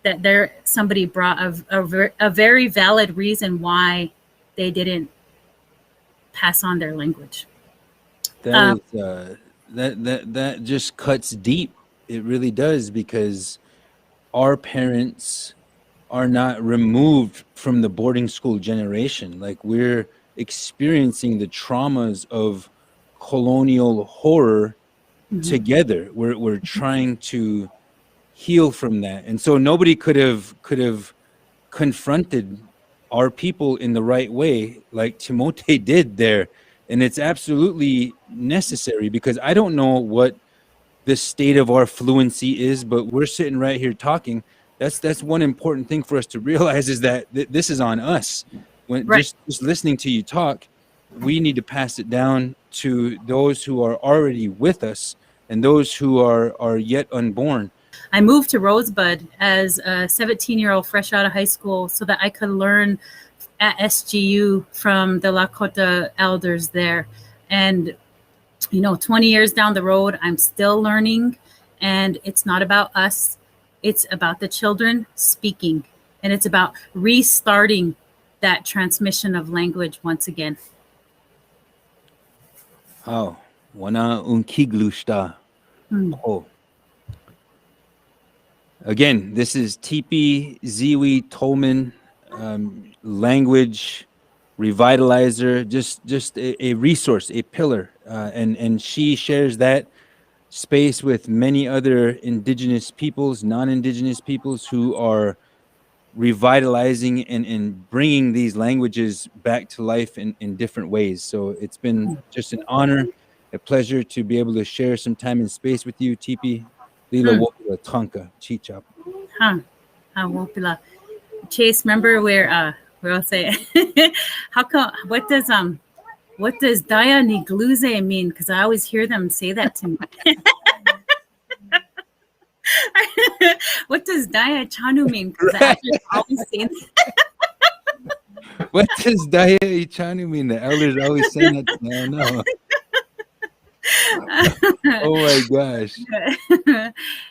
that somebody brought a very valid reason why they didn't pass on their language. That just cuts deep. It really does, because our parents are not removed from the boarding school generation. Like, we're experiencing the traumas of colonial horror together. We're trying to heal from that, and so nobody could have confronted our people in the right way like Timote did there. And it's absolutely necessary, because I don't know what the state of our fluency is, but we're sitting right here talking. That's one important thing for us to realize, is that this is on us. When just listening to you talk, we need to pass it down to those who are already with us and those who are yet unborn. I moved to Rosebud as a 17-year-old fresh out of high school so that I could learn at SGU from the Lakota elders there. And 20 years down the road, I'm still learning, and it's not about us. It's about the children speaking, and it's about restarting that transmission of language once again. Oh, wana unkiglushta. Oh. Again, this is Tipi, Ziwi, Tolman, language revitalizer, just a resource, a pillar, and she shares that space with many other Indigenous peoples, non-Indigenous peoples, who are revitalizing and bringing these languages back to life in different ways. So it's been just an honor, a pleasure to be able to share some time and space with you, Tipi. Lila Wopila Tonka Chichap. Wopila. Chase, remember where we'll say how come what does Daya Nigluze mean? Because I always hear them say that to me. What does Daya Chanu mean? Because I always say that. What does Daya Chanu mean? The elders always say that to me. I don't know. Oh my gosh.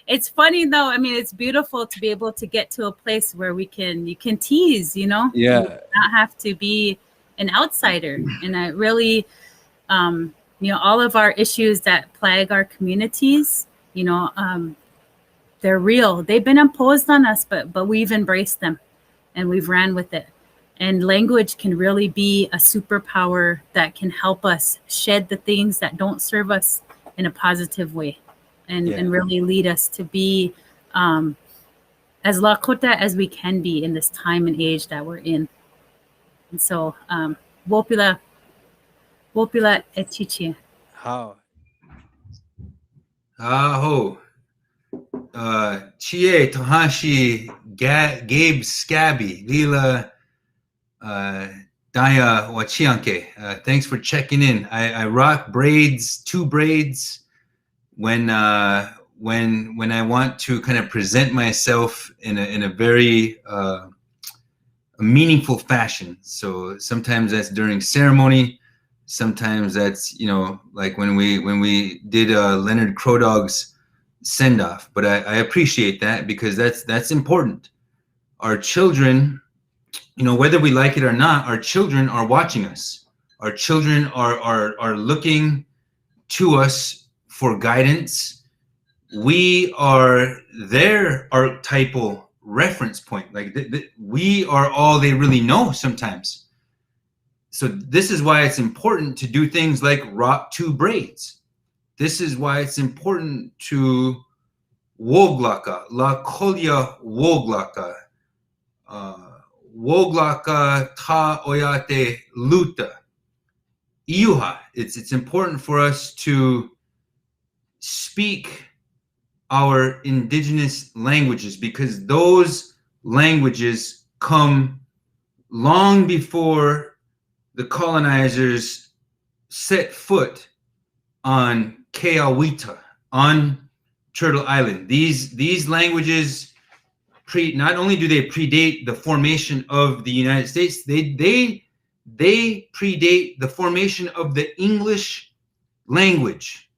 It's funny though. I mean, it's beautiful to be able to get to a place where you can tease, Yeah. You not have to be an outsider. And I really, all of our issues that plague our communities, they're real. They've been imposed on us, but we've embraced them and we've ran with it. And language can really be a superpower that can help us shed the things that don't serve us in a positive way, and really lead us to be as Lakota as we can be in this time and age that we're in. And so, Wopila Echichi. How? Aho. Chie Tohashi Gabe Scabby Lila Daya Wachianke. Thanks for checking in. I rock braids, 2 braids when I want to kind of present myself in a very a meaningful fashion. So sometimes that's during ceremony, sometimes that's like when we did Leonard Crodog's send off. But I appreciate that, because that's important. Our children, whether we like it or not, our children are watching us. Our children are looking to us for guidance. We are their archetypal reference point. Like we are all they really know sometimes. So this is why it's important to do things like rock 2 braids. This is why it's important to Woglaka, La Kolya Woglaka, Woglaka Ta Oyate Luta. Iuha. It's important for us to speak our indigenous languages because those languages come long before the colonizers set foot on Keawita, on Turtle Island. These languages not only do they predate the formation of the United States, they predate the formation of the English language.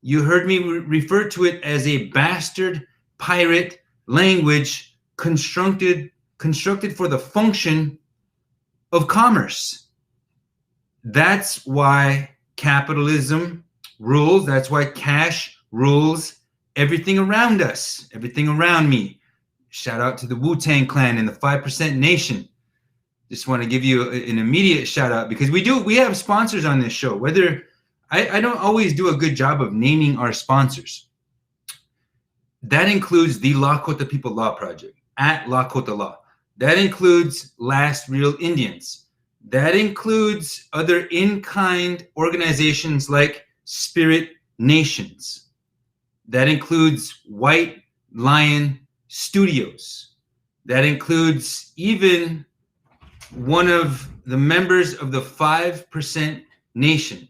You heard me refer to it as a bastard pirate language constructed for the function of commerce. That's why capitalism rules. That's why cash rules everything around us, everything around me. Shout out to the Wu-Tang Clan and the 5% Nation. Just want to give you an immediate shout out because we have sponsors on this show. Whether I don't always do a good job of naming our sponsors. That includes the Lakota People Law Project at Lakota Law. That includes Last Real Indians. That includes other in-kind organizations like Spirit Nations. That includes White Lion Studios. That includes even one of the members of the 5% Nation.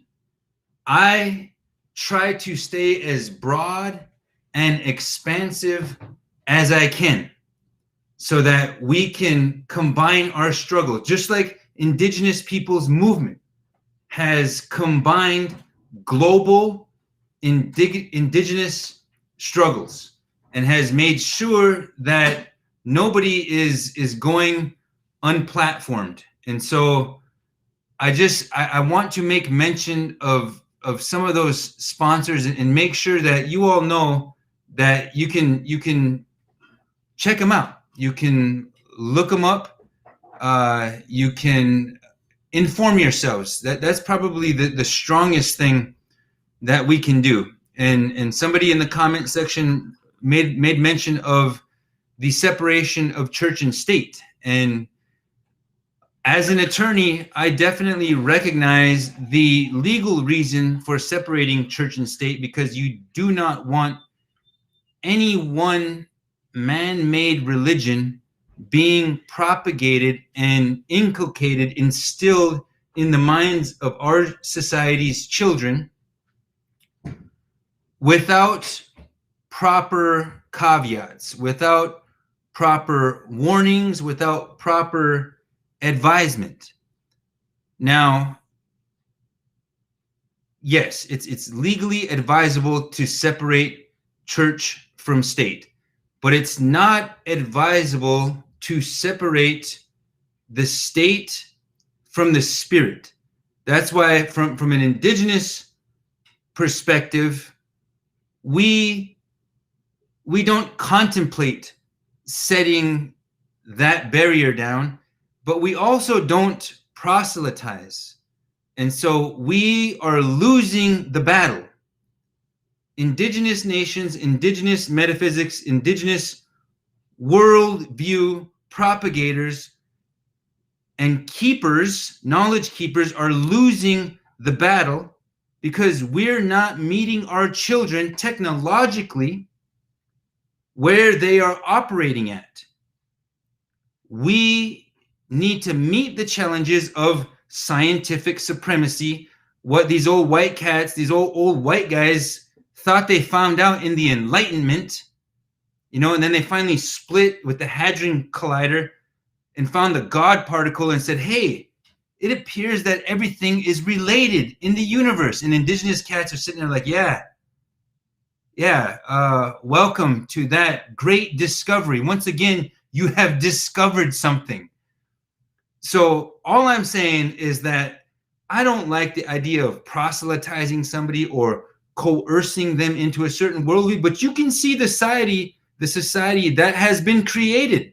I try to stay as broad and expansive as I can so that we can combine our struggle, just like Indigenous Peoples Movement has combined global indigenous struggles and has made sure that nobody is going unplatformed. And so I want to make mention of some of those sponsors and make sure that you all know that you can check them out. You can look them up. You can inform yourselves. That's probably the strongest thing that we can do. And somebody in the comment section made mention of the separation of church and state. And as an attorney, I definitely recognize the legal reason for separating church and state because you do not want any one man-made religion being propagated and inculcated, instilled in the minds of our society's children without proper caveats, without proper warnings, without proper advisement. Now, yes, it's legally advisable to separate church from state, but it's not advisable to separate the state from the spirit. That's why from an indigenous perspective, we don't contemplate setting that barrier down, but we also don't proselytize. And so we are losing the battle. Indigenous nations, indigenous metaphysics, indigenous worldview propagators and keepers, knowledge keepers, are losing the battle because we're not meeting our children technologically where they are operating at. We need to meet the challenges of scientific supremacy, what these old white cats, these old white guys thought they found out in the Enlightenment, and then they finally split with the Hadron Collider and found the God particle and said, hey, it appears that everything is related in the universe. And indigenous cats are sitting there like, welcome to that great discovery. Once again, you have discovered something. So all I'm saying is that I don't like the idea of proselytizing somebody or coercing them into a certain worldview, but you can see the society that has been created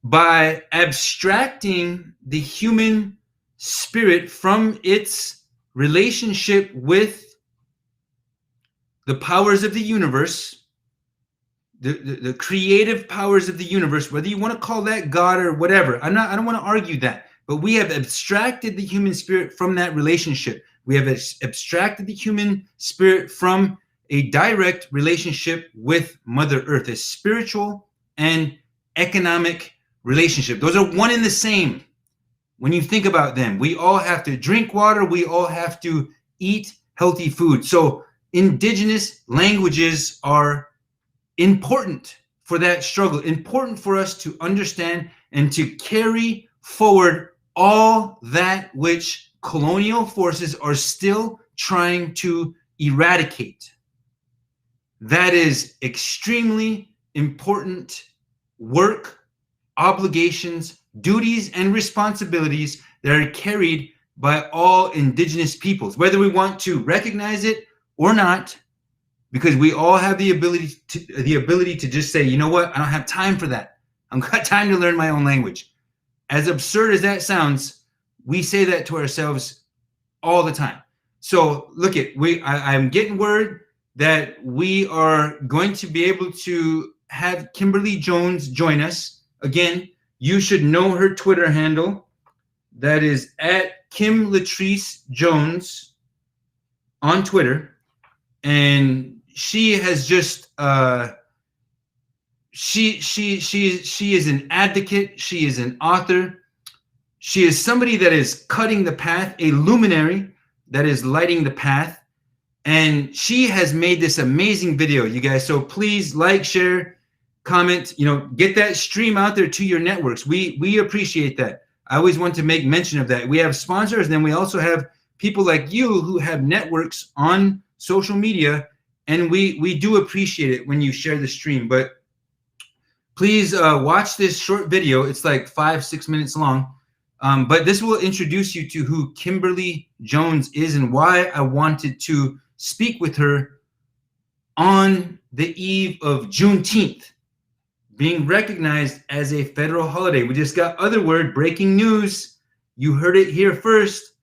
by abstracting the human spirit from its relationship with the powers of the universe the creative powers of the universe, whether you want to call that God or whatever. I don't want to argue that, but we have abstracted the human spirit from that relationship. We have abstracted the human spirit from a direct relationship with Mother Earth, a spiritual and economic relationship. Those are one and the same. When you think about them, we all have to drink water. We all have to eat healthy food. So indigenous languages are important for that struggle, important for us to understand and to carry forward all that which colonial forces are still trying to eradicate. That is extremely important work, obligations, duties, and responsibilities that are carried by all indigenous peoples, whether we want to recognize it or not, because we all have the ability to just say, you know what, I don't have time for that. I've got time to learn my own language. As absurd as that sounds, we say that to ourselves all the time. So look I'm getting word that we are going to be able to have Kimberly Jones join us. Again, you should know her Twitter handle. That is at Kim Latrice Jones on Twitter. And she has just she is an advocate, she is an author, she is somebody that is cutting the path, a luminary that is lighting the path. And she has made this amazing video, you guys. So please like, share, comment, get that stream out there to your networks. We appreciate that. I always want to make mention of that. We have sponsors, and then we also have people like you who have networks on social media, and we do appreciate it when you share the stream. But please watch this short video. It's like 5-6 minutes long. But this will introduce you to who Kimberly Jones is and why I wanted to speak with her on the eve of Juneteenth being recognized as a federal holiday. We just got breaking news. You heard it here first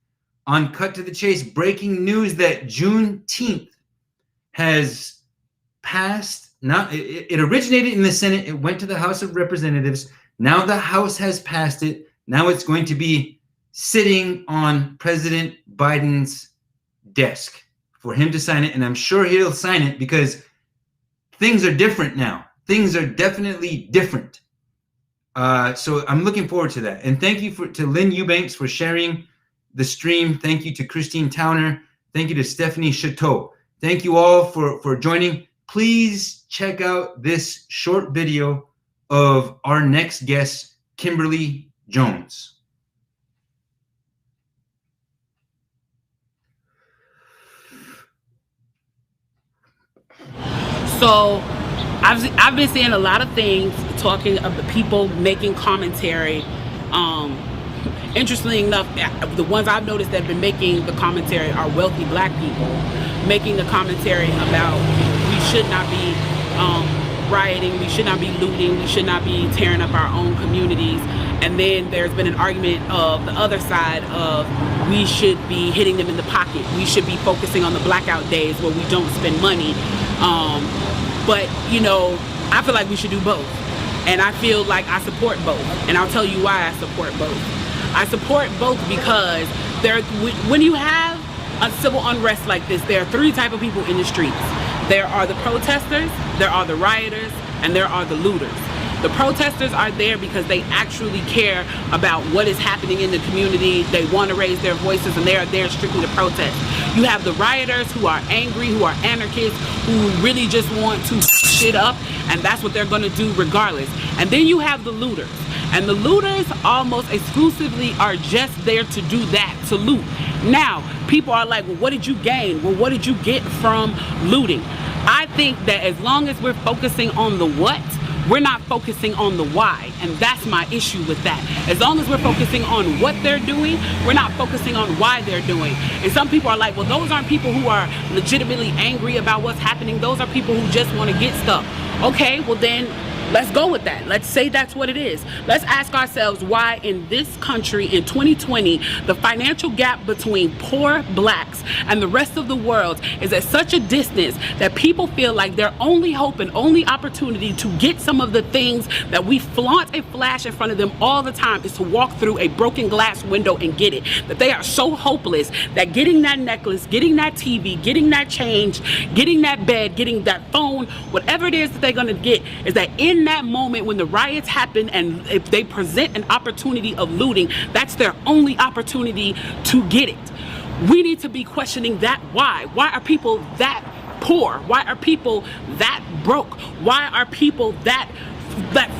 on Cut to the Chase. Breaking news that Juneteenth has passed. Now, it originated in the Senate. It went to the House of Representatives. Now the House has passed it. Now it's going to be sitting on President Biden's desk for him to sign it. And I'm sure he'll sign it because things are different now. Things are definitely different. So I'm looking forward to that. And thank you to Lynn Eubanks for sharing the stream. Thank you to Christine Towner. Thank you to Stephanie Chateau. Thank you all for joining. Please check out this short video of our next guest, Kimberly Jones. So I've been seeing a lot of things talking of the people making commentary. Interestingly enough, the ones I've noticed that have been making the commentary are wealthy black people making the commentary about we should not be rioting, we should not be looting, we should not be tearing up our own communities. And then there's been an argument of the other side of we should be hitting them in the pocket. We should be focusing on the blackout days where we don't spend money. But I feel like we should do both. And I feel like I support both. And I'll tell you why I support both. I support both because when you have a civil unrest like this, there are three types of people in the streets. There are the protesters, there are the rioters, and there are the looters. The protesters are there because they actually care about what is happening in the community. They want to raise their voices, and they are there strictly to protest. You have the rioters who are angry, who are anarchists, who really just want to shit up, and that's what they're going to do regardless. And then you have the looters. And the looters almost exclusively are just there to do that, to loot. Now, people are like, well, what did you gain? Well, what did you get from looting? I think that as long as we're focusing on the what, we're not focusing on the why, and that's my issue with that. As long as we're focusing on what they're doing, we're not focusing on why they're doing. And some people are like, well, those aren't people who are legitimately angry about what's happening. Those are people who just want to get stuff. Okay, well then Let's go with that. Let's say that's what it is. Let's ask ourselves why in this country in 2020, the financial gap between poor blacks and the rest of the world is at such a distance that people feel like their only hope and only opportunity to get some of the things that we flaunt and flash in front of them all the time is to walk through a broken glass window and get it. That they are so hopeless that getting that necklace, getting that TV, getting that change, getting that bed, getting that phone, whatever it is that they're gonna get, is that in that moment when the riots happen and if they present an opportunity of looting, that's their only opportunity to get it. We need to be questioning that why. Why are people that poor? Why are people that broke? Why are people that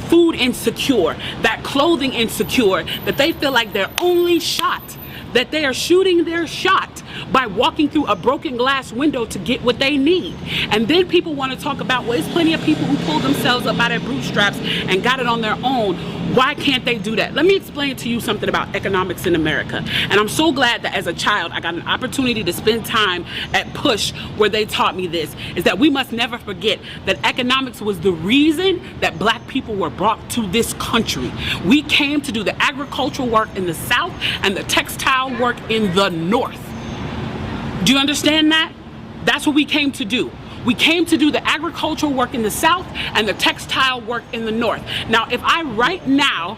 food insecure, that clothing insecure, that they feel like their only shot, that they are shooting their shot by walking through a broken glass window to get what they need. And then people want to talk about, well, there's plenty of people who pulled themselves up by their bootstraps and got it on their own. Why can't they do that? Let me explain to you something about economics in America. And I'm so glad that as a child, I got an opportunity to spend time at Push where they taught me this, is that we must never forget that economics was the reason that black people were brought to this country. We came to do the agricultural work in the South and the textile work in the North. Do you understand that? That's what we came to do. We came to do the agricultural work in the South and the textile work in the North. Now, if I right now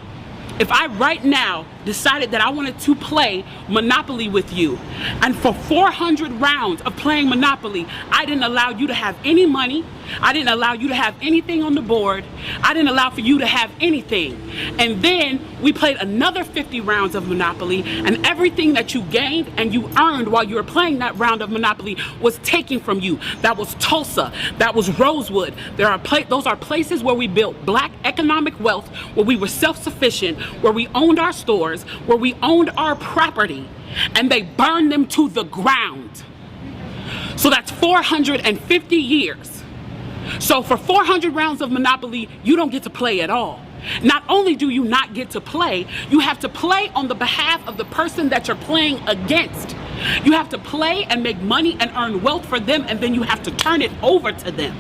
decided that I wanted to play Monopoly with you, and for 400 rounds of playing Monopoly, I didn't allow you to have any money, I didn't allow you to have anything on the board, I didn't allow for you to have anything. And then we played another 50 rounds of Monopoly, and everything that you gained and you earned while you were playing that round of Monopoly was taken from you. That was Tulsa, that was Rosewood. Those are places where we built black economic wealth, where we were self-sufficient, where we owned our stores, where we owned our property, and they burned them to the ground. So that's 450 years. So for 400 rounds of Monopoly, you don't get to play at all. Not only do you not get to play, you have to play on the behalf of the person that you're playing against. You have to play and make money and earn wealth for them, and then you have to turn it over to them.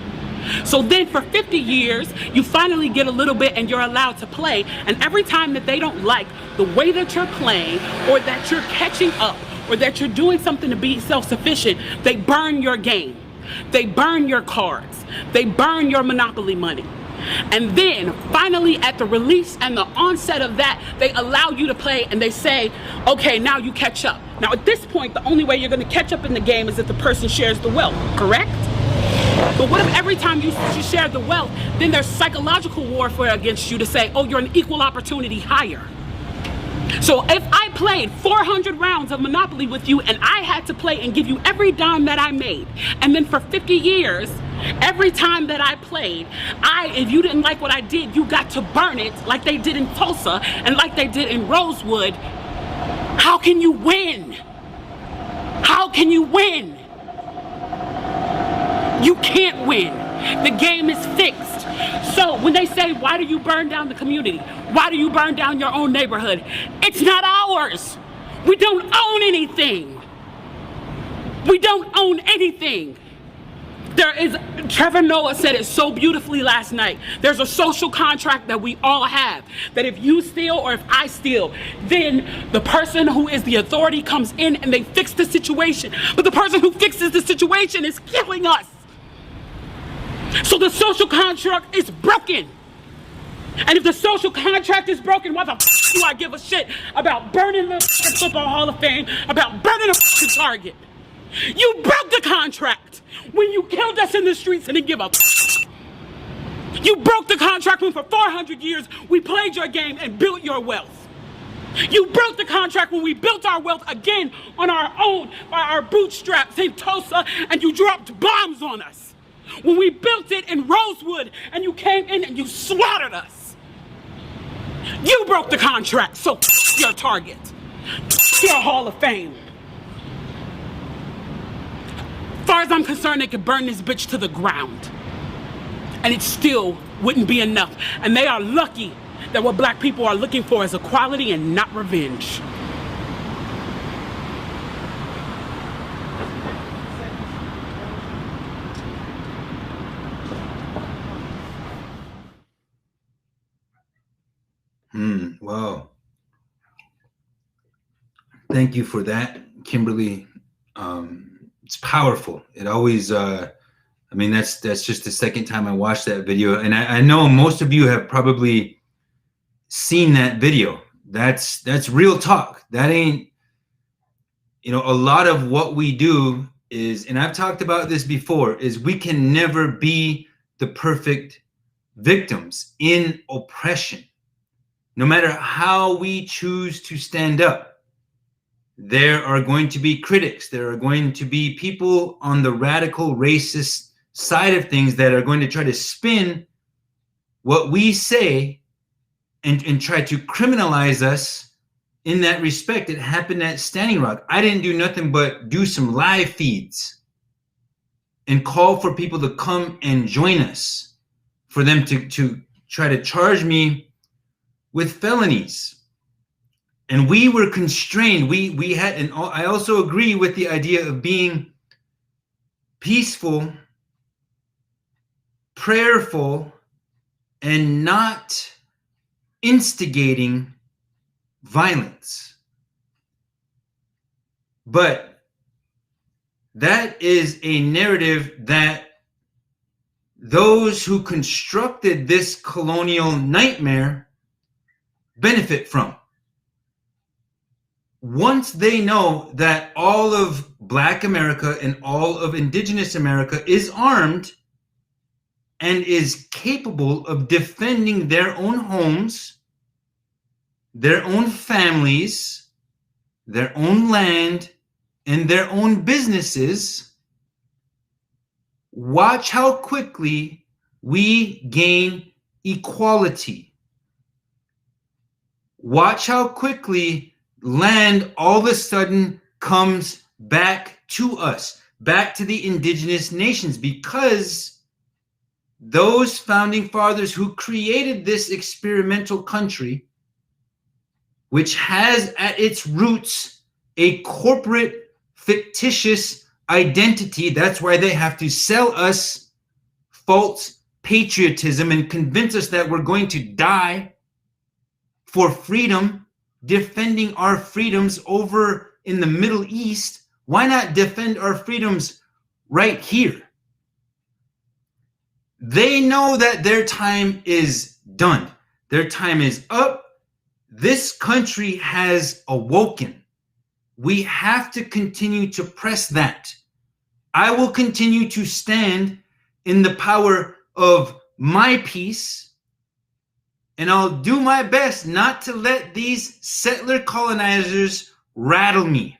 So then for 50 years, you finally get a little bit and you're allowed to play. And every time that they don't like the way that you're playing, or that you're catching up, or that you're doing something to be self-sufficient, they burn your game. They burn your cards. They burn your Monopoly money. And then finally at the release and the onset of that, they allow you to play and they say, okay, now you catch up. Now at this point, the only way you're going to catch up in the game is if the person shares the wealth, correct? But what if every time you share the wealth, then there's psychological warfare against you to say, oh, you're an equal opportunity hire. So if I played 400 rounds of Monopoly with you and I had to play and give you every dime that I made, and then for 50 years, every time that I played, if you didn't like what I did, you got to burn it like they did in Tulsa and like they did in Rosewood, how can you win? How can you win? You can't win. The game is fixed. So when they say, why do you burn down the community? Why do you burn down your own neighborhood? It's not ours. We don't own anything. We don't own anything. Trevor Noah said it so beautifully last night. There's a social contract that we all have, that if you steal or if I steal, then the person who is the authority comes in and they fix the situation. But the person who fixes the situation is killing us. So the social contract is broken. And if the social contract is broken, why the f do I give a shit about burning the Football Hall of Fame, about burning the Target? You broke the contract when you killed us in the streets and didn't give a f. You broke the contract when for 400 years we played your game and built your wealth. You broke the contract when we built our wealth again on our own by our bootstraps in Tulsa and you dropped bombs on us. When we built it in Rosewood and you came in and you slaughtered us. You broke the contract, so your Target, your Hall of Fame. As far as I'm concerned, they could burn this bitch to the ground. And it still wouldn't be enough. And they are lucky that what black people are looking for is equality and not revenge. Thank you for that, Kimberly. It's powerful. It always, I mean, that's just the second time I watched that video. And I know most of you have probably seen that video. That's real talk. That ain't, you know, a lot of what we do is, and I've talked about this before, is we can never be the perfect victims in oppression. No matter how we choose to stand up, there are going to be critics. There are going to be people on the radical racist side of things that are going to try to spin what we say and try to criminalize us in that respect. It happened at Standing Rock. I didn't do nothing but do some live feeds and call for people to come and join us, for them to try to charge me with felonies. And we were constrained. We had, and I also agree with the idea of being peaceful, prayerful, and not instigating violence. But that is a narrative that those who constructed this colonial nightmare benefit from. Once they know that all of Black America and all of Indigenous America is armed and is capable of defending their own homes, their own families, their own land, and their own businesses, watch how quickly we gain equality. Watch how quickly land all of a sudden comes back to us, back to the indigenous nations, because those founding fathers who created this experimental country, which has at its roots a corporate, fictitious identity. That's why they have to sell us false patriotism and convince us that we're going to die for freedom, defending our freedoms over in the Middle East. Why not defend our freedoms right here? They know that their time is done. Their time is up. This country has awoken. We have to continue to press that. I will continue to stand in the power of my peace, and I'll do my best not to let these settler colonizers rattle me.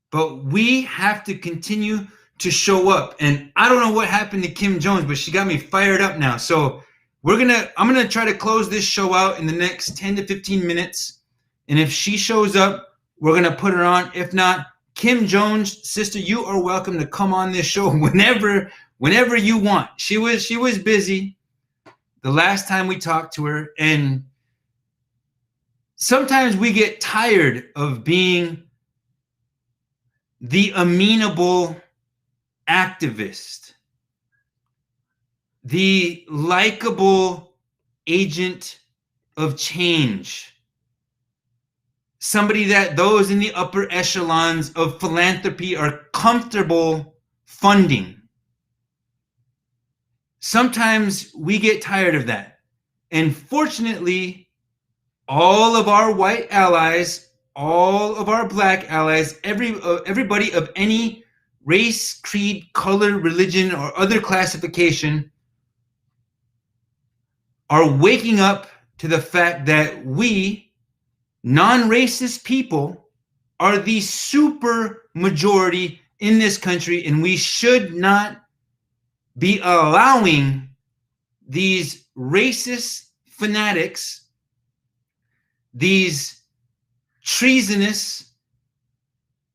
But we have to continue to show up. And I don't know what happened to Kim Jones, but she got me fired up now. So I'm gonna try to close this show out in the next 10 to 15 minutes. And if she shows up, we're gonna put her on. If not, Kim Jones, sister, you are welcome to come on this show whenever you want. She was busy the last time we talked to her, and sometimes we get tired of being the amenable activist, the likable agent of change, somebody that those in the upper echelons of philanthropy are comfortable funding. Sometimes we get tired of that. And fortunately, all of our white allies, all of our Black allies, everybody of any race, creed, color, religion, or other classification are waking up to the fact that we, non-racist people, are the super majority in this country, and we should not be allowing these racist fanatics, these treasonous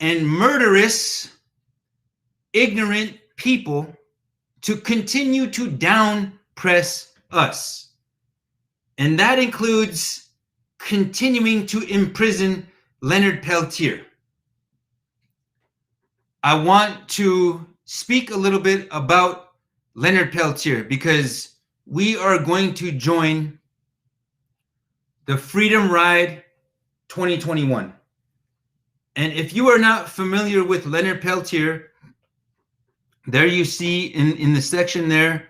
and murderous, ignorant people to continue to down press us. And that includes continuing to imprison Leonard Peltier. I want to speak a little bit about Leonard Peltier because we are going to join the Freedom Ride 2021. And if you are not familiar with Leonard Peltier, there you see in the section there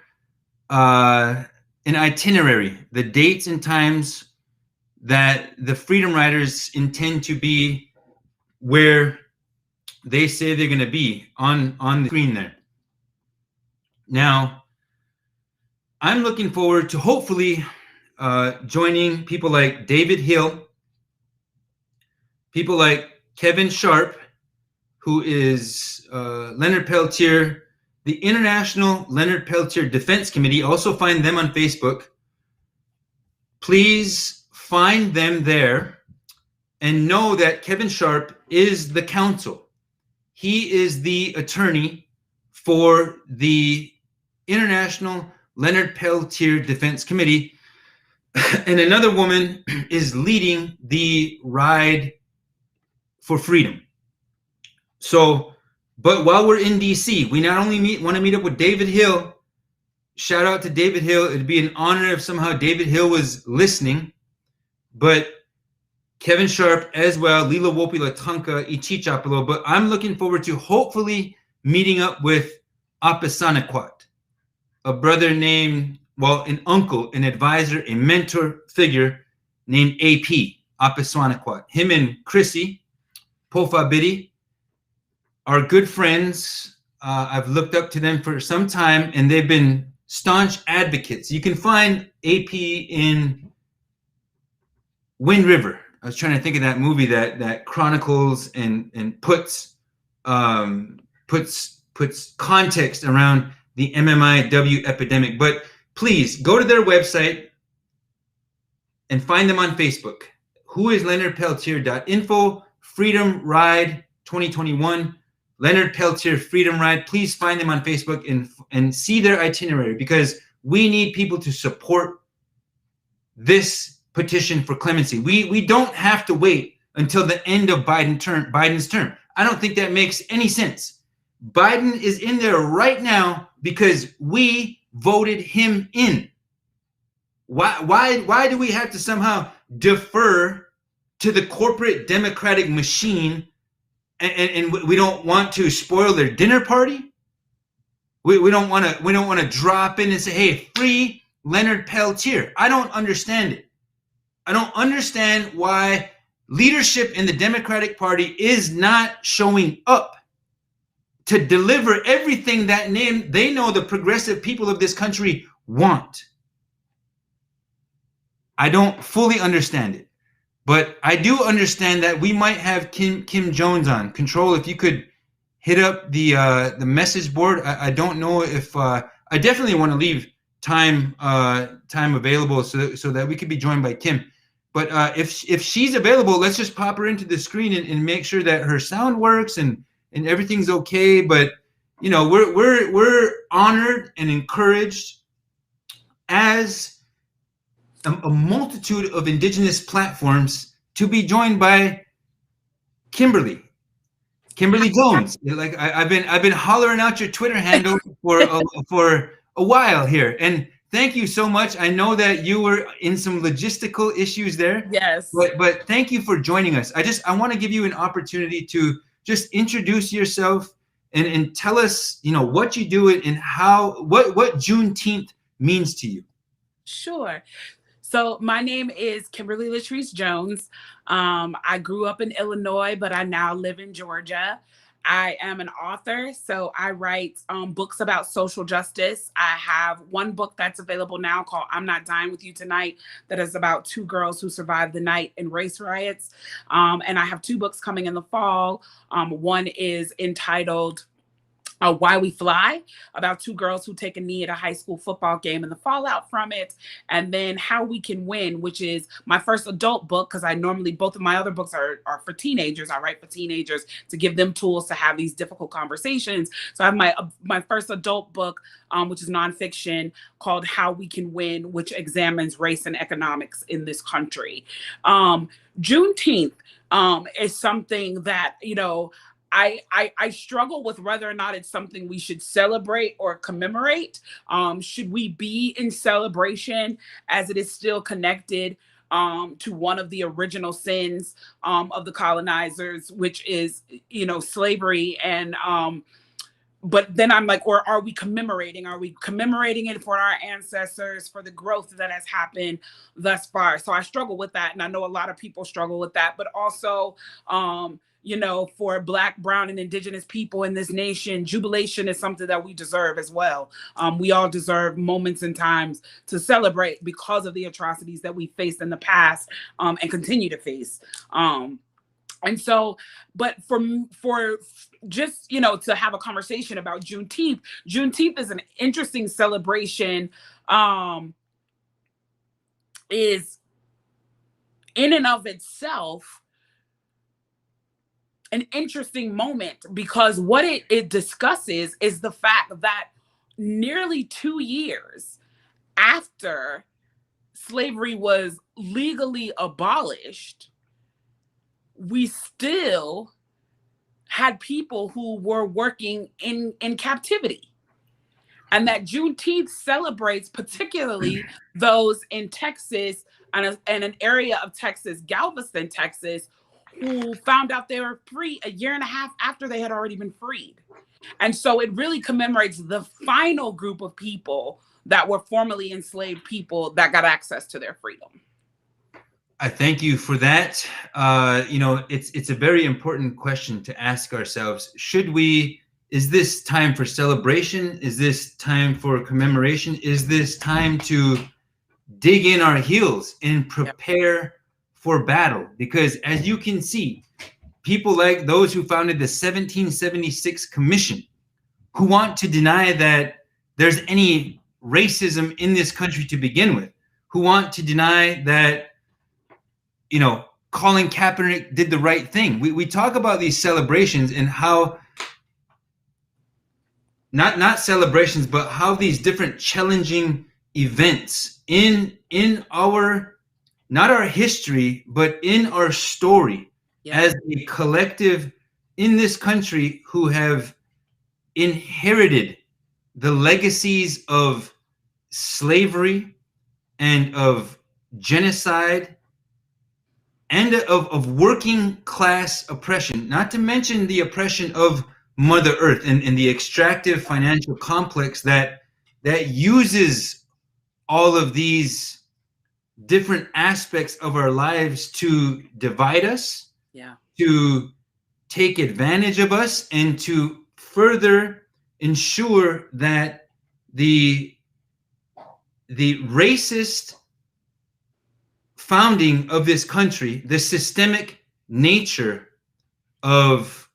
an itinerary, the dates and times that the Freedom Riders intend to be where they say they're going to be on the screen there. Now, I'm looking forward to hopefully joining people like David Hill, people like Kevin Sharp, who is Leonard Peltier, the International Leonard Peltier Defense Committee. Also find them on Facebook. Please find them there and know that Kevin Sharp is the counsel. He is the attorney for the International Leonard Peltier Defense Committee. And another woman is leading the Ride for Freedom. So, but while we're in DC, we not only want to meet up with David Hill. Shout out to David Hill. It'd be an honor if somehow David Hill was listening. But Kevin Sharp as well, Lila Wopila Tanka, Ichichapalo. But I'm looking forward to hopefully meeting up with Apesanaquat, a brother named, well, an uncle, an advisor, a mentor figure named AP, Apesanaquat. Him and Chrissy Pofa Biddy are good friends. I've looked up to them for some time, and they've been staunch advocates. You can find AP in Wind River. I was trying to think of that movie that chronicles and puts context around the MMIW epidemic. But please go to their website and find them on Facebook. Who is LeonardPeltier.info, Freedom Ride 2021, Leonard Peltier Freedom Ride. Please find them on Facebook and see their itinerary, because we need people to support this petition for clemency. We don't have to wait until the end of Biden's term. I don't think that makes any sense. Biden is in there right now because we voted him in. Why do we have to somehow defer to the corporate Democratic machine, and we don't want to spoil their dinner party? We don't want to drop in and say, hey, free Leonard Peltier. I don't understand it. I don't understand why leadership in the Democratic Party is not showing up to deliver everything that they know the progressive people of this country want. I don't fully understand it, but I do understand that we might have Kim Jones on. Control, if you could hit up the message board. I don't know if I definitely want to leave time available so that we could be joined by Kim. But if she's available, let's just pop her into the screen and make sure that her sound works and everything's okay. But you know, we're honored and encouraged as a multitude of Indigenous platforms to be joined by Kimberly Jones. Like I've been hollering out your Twitter handle for a while here, and thank you so much. I know that you were in some logistical issues there. Yes. But thank you for joining us. I want to give you an opportunity to just introduce yourself and tell us, you know, what you do and what Juneteenth means to you. Sure. So my name is Kimberly Latrice Jones. I grew up in Illinois, but I now live in Georgia. I am an author, so I write books about social justice. I have one book that's available now called I'm Not Dying With You Tonight, that is about two girls who survived the night in race riots. And I have two books coming in the fall. One is entitled Why We Fly, about two girls who take a knee at a high school football game and the fallout from it. And then How We Can Win, which is my first adult book, because both of my other books are for teenagers. I write for teenagers to give them tools to have these difficult conversations. So I have my first adult book, which is nonfiction, called How We Can Win, which examines race and economics in this country. Juneteenth is something that, you know, I struggle with whether or not it's something we should celebrate or commemorate. Should we be in celebration as it is still connected to one of the original sins of the colonizers, which is, slavery. And but then I'm like, or are we commemorating? Are we commemorating it for our ancestors, for the growth that has happened thus far? So I struggle with that. And I know a lot of people struggle with that, but also, for Black, Brown, and Indigenous people in this nation, jubilation is something that we deserve as well. We all deserve moments and times to celebrate because of the atrocities that we faced in the past and continue to face. And so, but for just, to have a conversation about Juneteenth is an interesting celebration, is in and of itself an interesting moment, because what it discusses is the fact that nearly 2 years after slavery was legally abolished, we still had people who were working in captivity. And that Juneteenth celebrates particularly those in Texas and an area of Texas, Galveston, Texas, who found out they were free a year and a half after they had already been freed. And so it really commemorates the final group of people that were formerly enslaved people that got access to their freedom. I thank you for that. It's a very important question to ask ourselves. Is this time for celebration? Is this time for commemoration? Is this time to dig in our heels and prepare for battle? Because as you can see, people like those who founded the 1776 Commission, who want to deny that there's any racism in this country to begin with, who want to deny that, Colin Kaepernick did the right thing. We talk about these celebrations and how, not celebrations, but how these different challenging events in our, not our history, but in our story as a collective in this country who have inherited the legacies of slavery and of genocide and of working class oppression, not to mention the oppression of Mother Earth and the extractive financial complex that uses all of these different aspects of our lives to divide us, to take advantage of us, and to further ensure that the racist founding of this country, the systemic nature of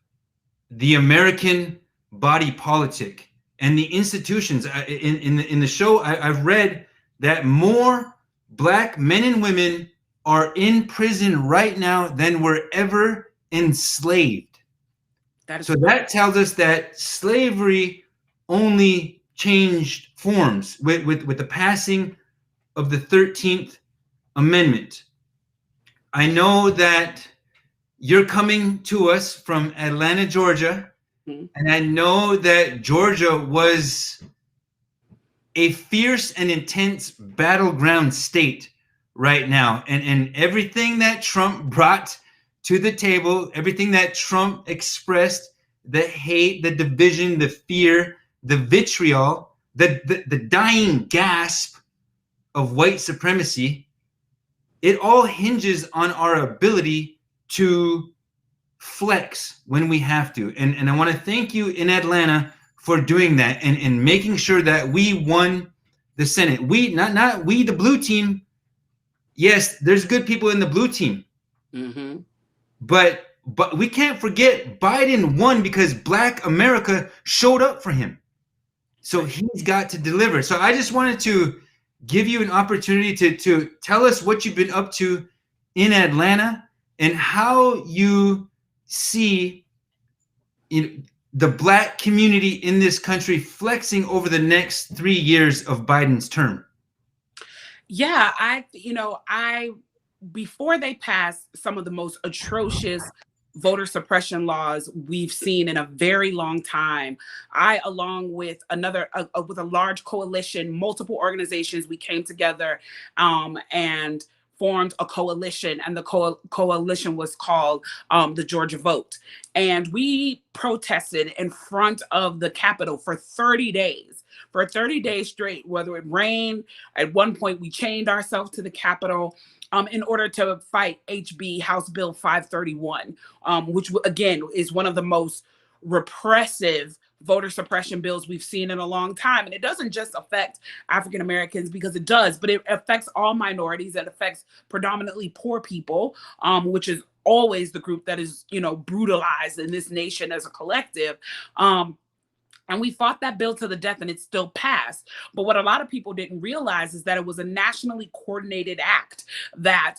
the American body politic and the institutions. In the show, I've read that more Black men and women are in prison right now than were ever enslaved. That tells us that slavery only changed forms with the passing of the 13th Amendment. I know that you're coming to us from Atlanta, Georgia, and I know that Georgia was a fierce and intense battleground state right now. And everything that Trump brought to the table, everything that Trump expressed, the hate, the division, the fear, the vitriol, the dying gasp of white supremacy, it all hinges on our ability to flex when we have to. And I want to thank you in Atlanta for doing that and making sure that we won the Senate. We, not we, the blue team. Yes, there's good people in the blue team. But we can't forget Biden won because Black America showed up for him. So he's got to deliver. So I just wanted to give you an opportunity to tell us what you've been up to in Atlanta and how you see the Black community in this country flexing over the next 3 years of Biden's term. Yeah, before they passed some of the most atrocious voter suppression laws we've seen in a very long time, I, along with with a large coalition, multiple organizations, we came together and formed a coalition, and the coalition was called the Georgia Vote. And we protested in front of the Capitol for 30 days. For 30 days straight, whether it rained. At one point, we chained ourselves to the Capitol in order to fight HB House Bill 531, which again is one of the most repressive voter suppression bills we've seen in a long time. And it doesn't just affect African Americans, because it does, but it affects all minorities. It affects predominantly poor people, which is always the group that is, brutalized in this nation as a collective. And we fought that bill to the death, and it still passed. But what a lot of people didn't realize is that it was a nationally coordinated act, that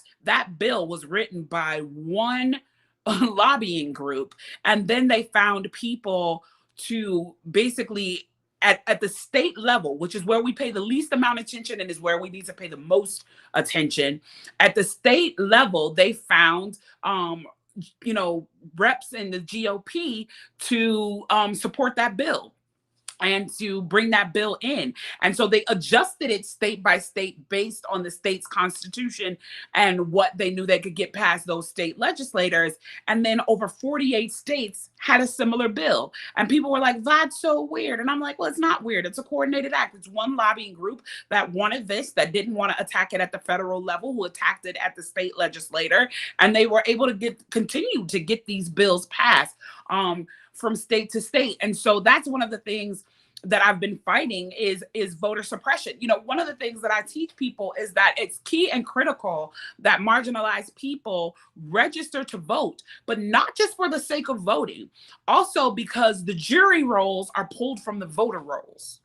bill was written by one lobbying group. And then they found people to basically at the state level, which is where we pay the least amount of attention and is where we need to pay the most attention. At the state level, they found reps in the GOP to support that bill and to bring that bill in. And so they adjusted it state by state based on the state's constitution and what they knew they could get past those state legislators. And then over 48 states had a similar bill. And people were like, that's so weird. And I'm like, well, it's not weird. It's a coordinated act. It's one lobbying group that wanted this, that didn't want to attack it at the federal level, who attacked it at the state legislator. And they were able to continue to get these bills passed from state to state. And so that's one of the things that I've been fighting is voter suppression. One of the things that I teach people is that it's key and critical that marginalized people register to vote, but not just for the sake of voting, also because the jury rolls are pulled from the voter rolls.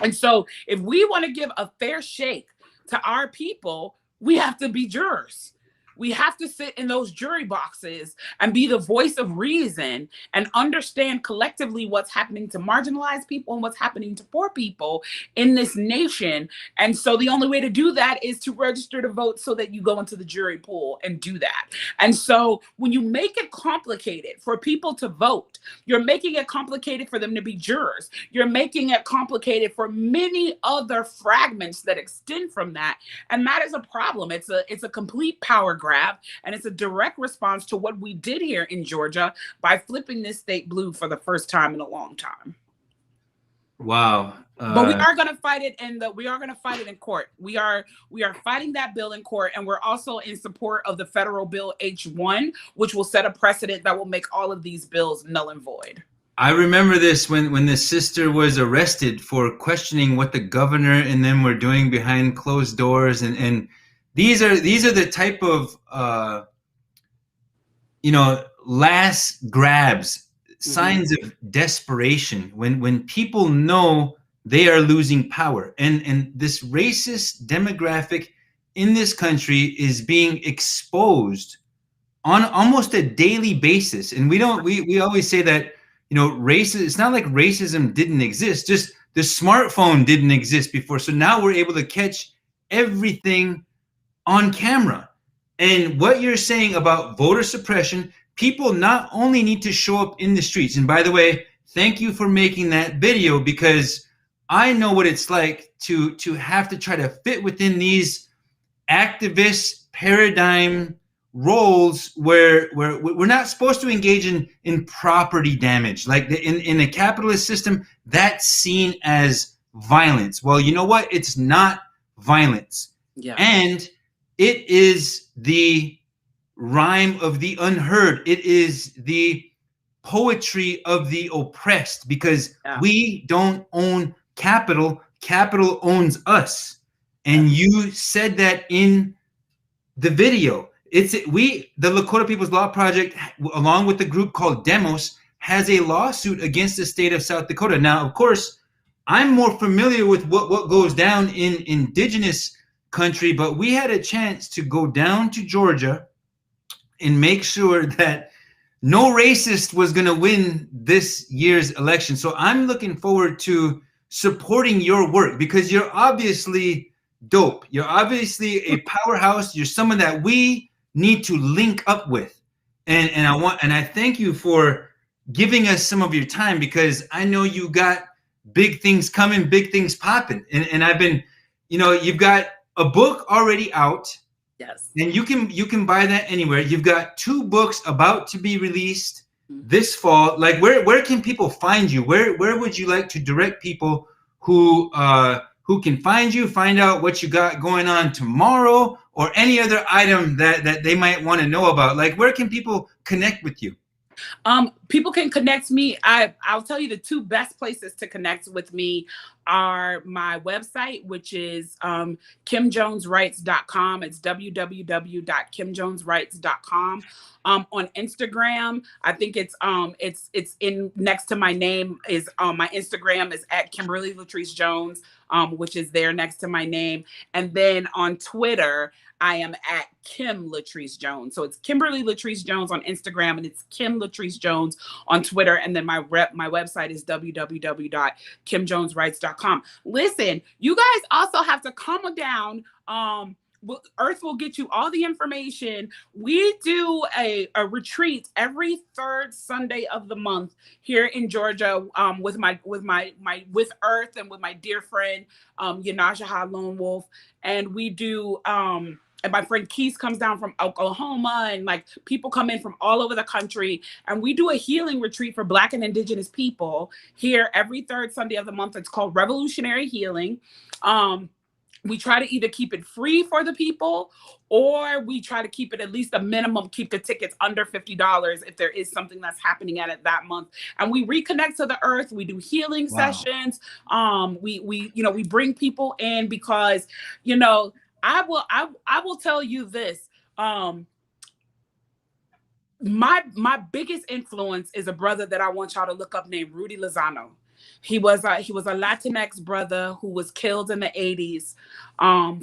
And so if we want to give a fair shake to our people, we have to be jurors. We have to sit in those jury boxes and be the voice of reason and understand collectively what's happening to marginalized people and what's happening to poor people in this nation. And so the only way to do that is to register to vote so that you go into the jury pool and do that. And so when you make it complicated for people to vote, you're making it complicated for them to be jurors. You're making it complicated for many other fragments that extend from that. And that is a problem. It's a complete power grab, and it's a direct response to what we did here in Georgia by flipping this state blue for the first time in a long time. Wow. But we are going to fight it in court. We are fighting that bill in court, and we're also in support of the federal bill H1, which will set a precedent that will make all of these bills null and void. I remember this when the sister was arrested for questioning what the governor and them were doing behind closed doors, and these are the type of last grabs, signs of desperation when people know they are losing power, and this racist demographic in this country is being exposed on almost a daily basis. And we always say that it's not like racism didn't exist, just the smartphone didn't exist before. So now we're able to catch everything on camera. And what you're saying about voter suppression, people not only need to show up in the streets. And by the way, thank you for making that video, because I know what it's like to have to try to fit within these activist paradigm roles where we're not supposed to engage in property damage. Like in a capitalist system, that's seen as violence. Well, you know what? It's not violence. Yeah. And it is the rhyme of the unheard. It is the poetry of the oppressed, because we don't own capital. Capital owns us. And you said that in the video. The Lakota People's Law Project, along with the group called Demos, has a lawsuit against the state of South Dakota. Now, of course, I'm more familiar with what goes down in Indigenous country, but we had a chance to go down to Georgia and make sure that no racist was going to win this year's election. So I'm looking forward to supporting your work, because you're obviously dope. You're obviously a powerhouse. You're someone that we need to link up with. And I thank you for giving us some of your time, because I know you got big things coming, big things popping. And I've been, you've got a book already out. Yes. And you can buy that anywhere. You've got 2 books about to be released this fall. Like where can people find you? Where would you like to direct people who can find you, find out what you got going on tomorrow, or any other item that they might want to know about? Like, where can people connect with you? People can connect me. I'll tell you the 2 best places to connect with me are my website, which is kimjoneswrites.com. It's www.kimjoneswrites.com. On Instagram, I think it's in next to my name is my Instagram is at Kimberly Latrice Jones, which is there next to my name. And then on Twitter, I am at Kim Latrice Jones. So it's Kimberly Latrice Jones on Instagram, and it's Kim Latrice Jones on Twitter. And then my website is www.kimjoneswrites.com. Listen, you guys also have to come down. Earth will get you all the information. We do a retreat every 3rd Sunday of the month here in Georgia with Earth and with my dear friend Yanajaha Lone Wolf, and we do. And my friend Keith comes down from Oklahoma, and like people come in from all over the country, and we do a healing retreat for Black and Indigenous people here every 3rd Sunday of the month. It's called Revolutionary Healing. We try to either keep it free for the people, or we try to keep it at least a minimum, keep the tickets under $50 if there is something that's happening at it that month. And we reconnect to the earth. We do healing sessions. We bring people in because, I will tell you this. My biggest influence is a brother that I want y'all to look up named Rudy Lozano. He was a Latinx brother who was killed in the 80s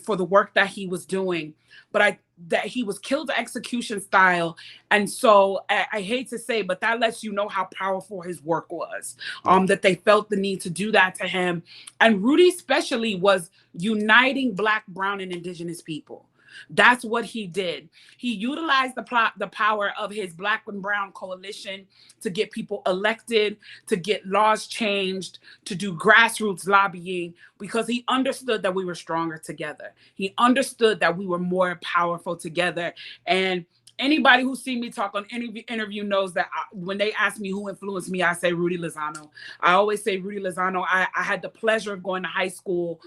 for the work that he was doing. But that he was killed execution style. And so I hate to say, but that lets you know how powerful his work was, that they felt the need to do that to him. And Rudy especially was uniting Black, brown, and Indigenous people. That's what he did. He utilized the power of his Black and Brown coalition to get people elected, to get laws changed, to do grassroots lobbying, because he understood that we were stronger together. He understood that we were more powerful together. And anybody who's seen me talk on any interview knows that when they ask me who influenced me, I say Rudy Lozano. I always say Rudy Lozano. I had the pleasure of going to high school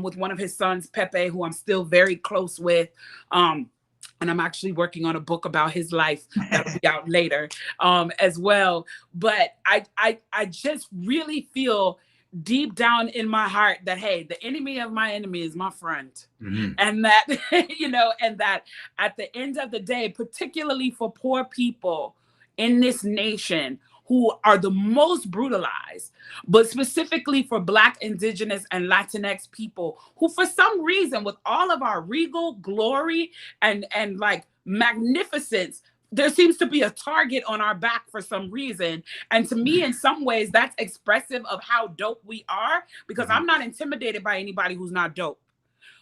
with one of his sons, Pepe, who I'm still very close with. And I'm actually working on a book about his life that'll be out later as well. But I just really feel deep down in my heart that, hey, the enemy of my enemy is my friend. Mm-hmm. And that, and that at the end of the day, particularly for poor people in this nation who are the most brutalized, but specifically for Black, Indigenous, and Latinx people who, for some reason, with all of our regal glory and like magnificence, there seems to be a target on our back for some reason. And to me, in some ways, that's expressive of how dope we are, because I'm not intimidated by anybody who's not dope.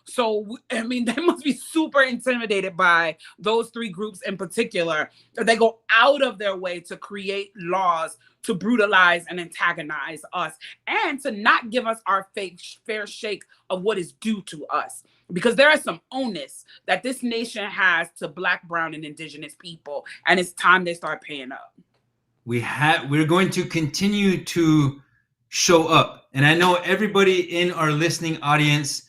So, I mean, they must be super intimidated by those 3 groups in particular. They go out of their way to create laws to brutalize and antagonize us, and to not give us our fair shake of what is due to us. Because there is some onus that this nation has to Black, brown, and Indigenous people, and it's time they start paying up. We're going to continue to show up, and I know everybody in our listening audience,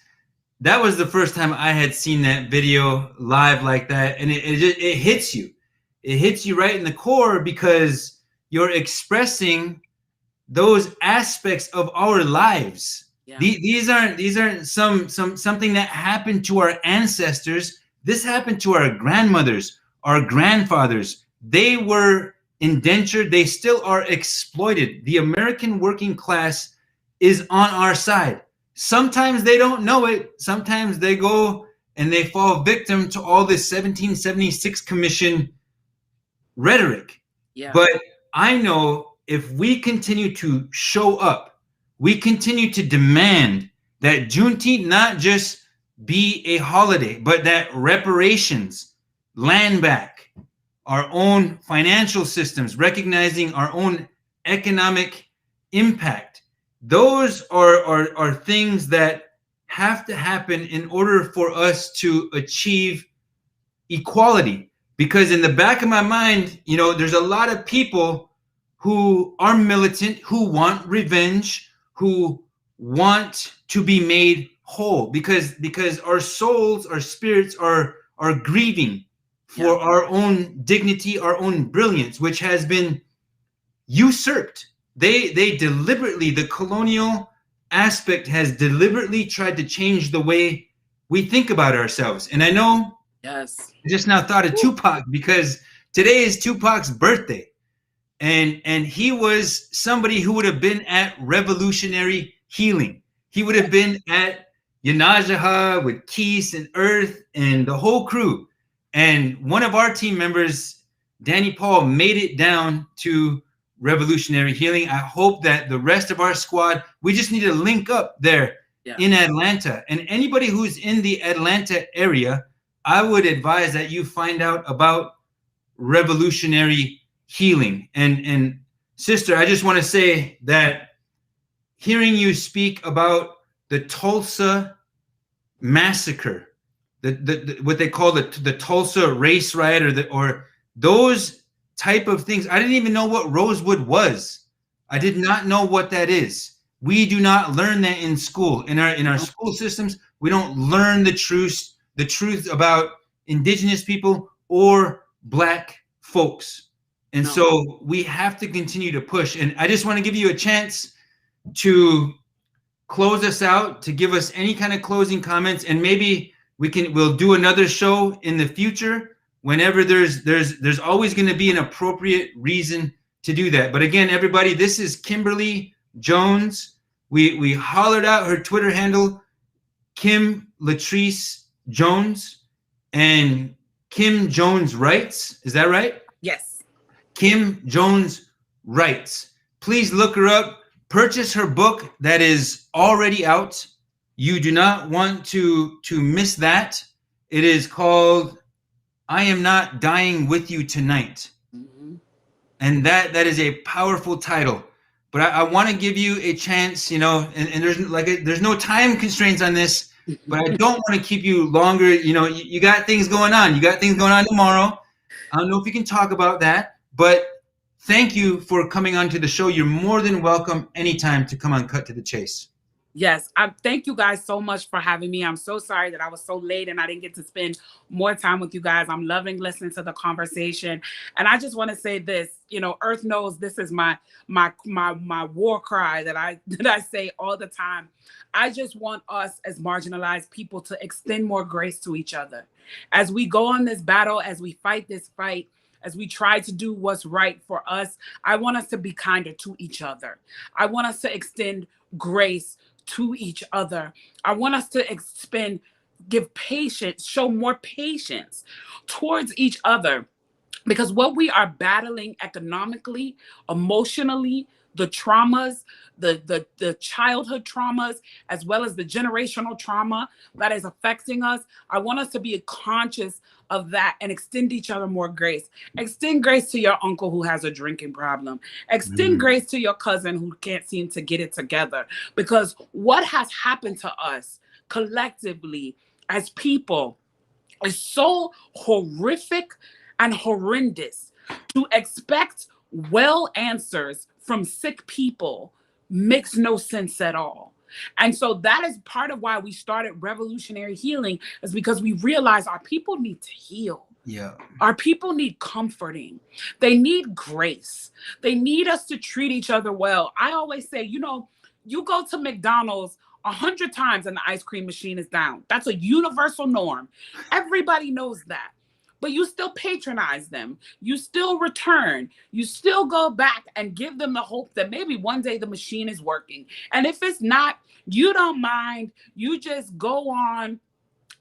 that was the first time I had seen that video live like that, and it hits you. It hits you right in the core, because you're expressing those aspects of our lives. Yeah. These aren't something that happened to our ancestors. This happened to our grandmothers, our grandfathers. They were indentured. They still are exploited. The American working class is on our side. Sometimes they don't know it. Sometimes they go and they fall victim to all this 1776 Commission rhetoric. Yeah. But I know if we continue to show up, we continue to demand that Juneteenth not just be a holiday, but that reparations, land back, our own financial systems, recognizing our own economic impact. Those are things that have to happen in order for us to achieve equality, because in the back of my mind, you know, there's a lot of people who are militant, who want revenge, who want to be made whole, because our souls, our spirits are grieving for our own dignity, our own brilliance, which has been usurped. They deliberately, the colonial aspect has deliberately tried to change the way we think about ourselves. And I know, Yes, I just now thought of Tupac, because today is Tupac's birthday. And he was somebody who would have been at revolutionary healing. He would have been at Yanajaha with Keese and Earth and the whole crew. And one of our team members, Danny Paul, made it down to revolutionary healing. I hope that the rest of our squad, we just need to link up there in Atlanta. And anybody who's in the Atlanta area, I would advise that you find out about revolutionary healing. And sister, I just want to say that hearing you speak about the Tulsa massacre, the what they call the Tulsa race riot, or those type of things. I didn't even know what Rosewood was. I did not know what that is. We do not learn that in school. In our school systems, we don't learn the truth about Indigenous people or Black folks. And so we have to continue to push. And I just want to give you a chance to close us out, to give us any kind of closing comments, and maybe we'll do another show in the future whenever there's always going to be an appropriate reason to do that. But again, everybody, this is Kimberly Jones. We hollered out her Twitter handle, Kim Latrice Jones, and Kim Jones Writes. Is that right? yes. Kim Jones Writes. Please look her up. Purchase her book that is already out. You do not want to miss that. It is called I Am Not Dying With You Tonight. Mm-hmm. And that is a powerful title. But I want to give you a chance, you know, and there's no time constraints on this, but I don't want to keep you longer. You know, you got things going on. You got things going on tomorrow. I don't know if you can talk about that, but thank you for coming onto the show. You're more than welcome anytime to come on Cut to the Chase. Yes, thank you guys so much for having me. I'm so sorry that I was so late and I didn't get to spend more time with you guys. I'm loving listening to the conversation. And I just want to say this, you know, Earth knows this is my war cry that I say all the time. I just want us as marginalized people to extend more grace to each other. As we go on this battle, as we fight this fight, as we try to do what's right for us, I want us to be kinder to each other. I want us to extend grace to each other. I want us to give patience, show more patience towards each other, because what we are battling economically, emotionally, the traumas, the childhood traumas, as well as the generational trauma that is affecting us, I want us to be conscious of that and extend each other more grace. Extend grace to your uncle who has a drinking problem. Extend grace to your cousin who can't seem to get it together. Because what has happened to us collectively as people is so horrific and horrendous. To expect well answers from sick people makes no sense at all. And so that is part of why we started Revolutionary Healing, is because we realize our people need to heal. Yeah. Our people need comforting. They need grace. They need us to treat each other well. I always say, you know, you go to McDonald's 100 times and the ice cream machine is down. That's a universal norm. Everybody knows that. But you still patronize them. You still return. You still go back and give them the hope that maybe one day the machine is working. And if it's not, you don't mind. You just go on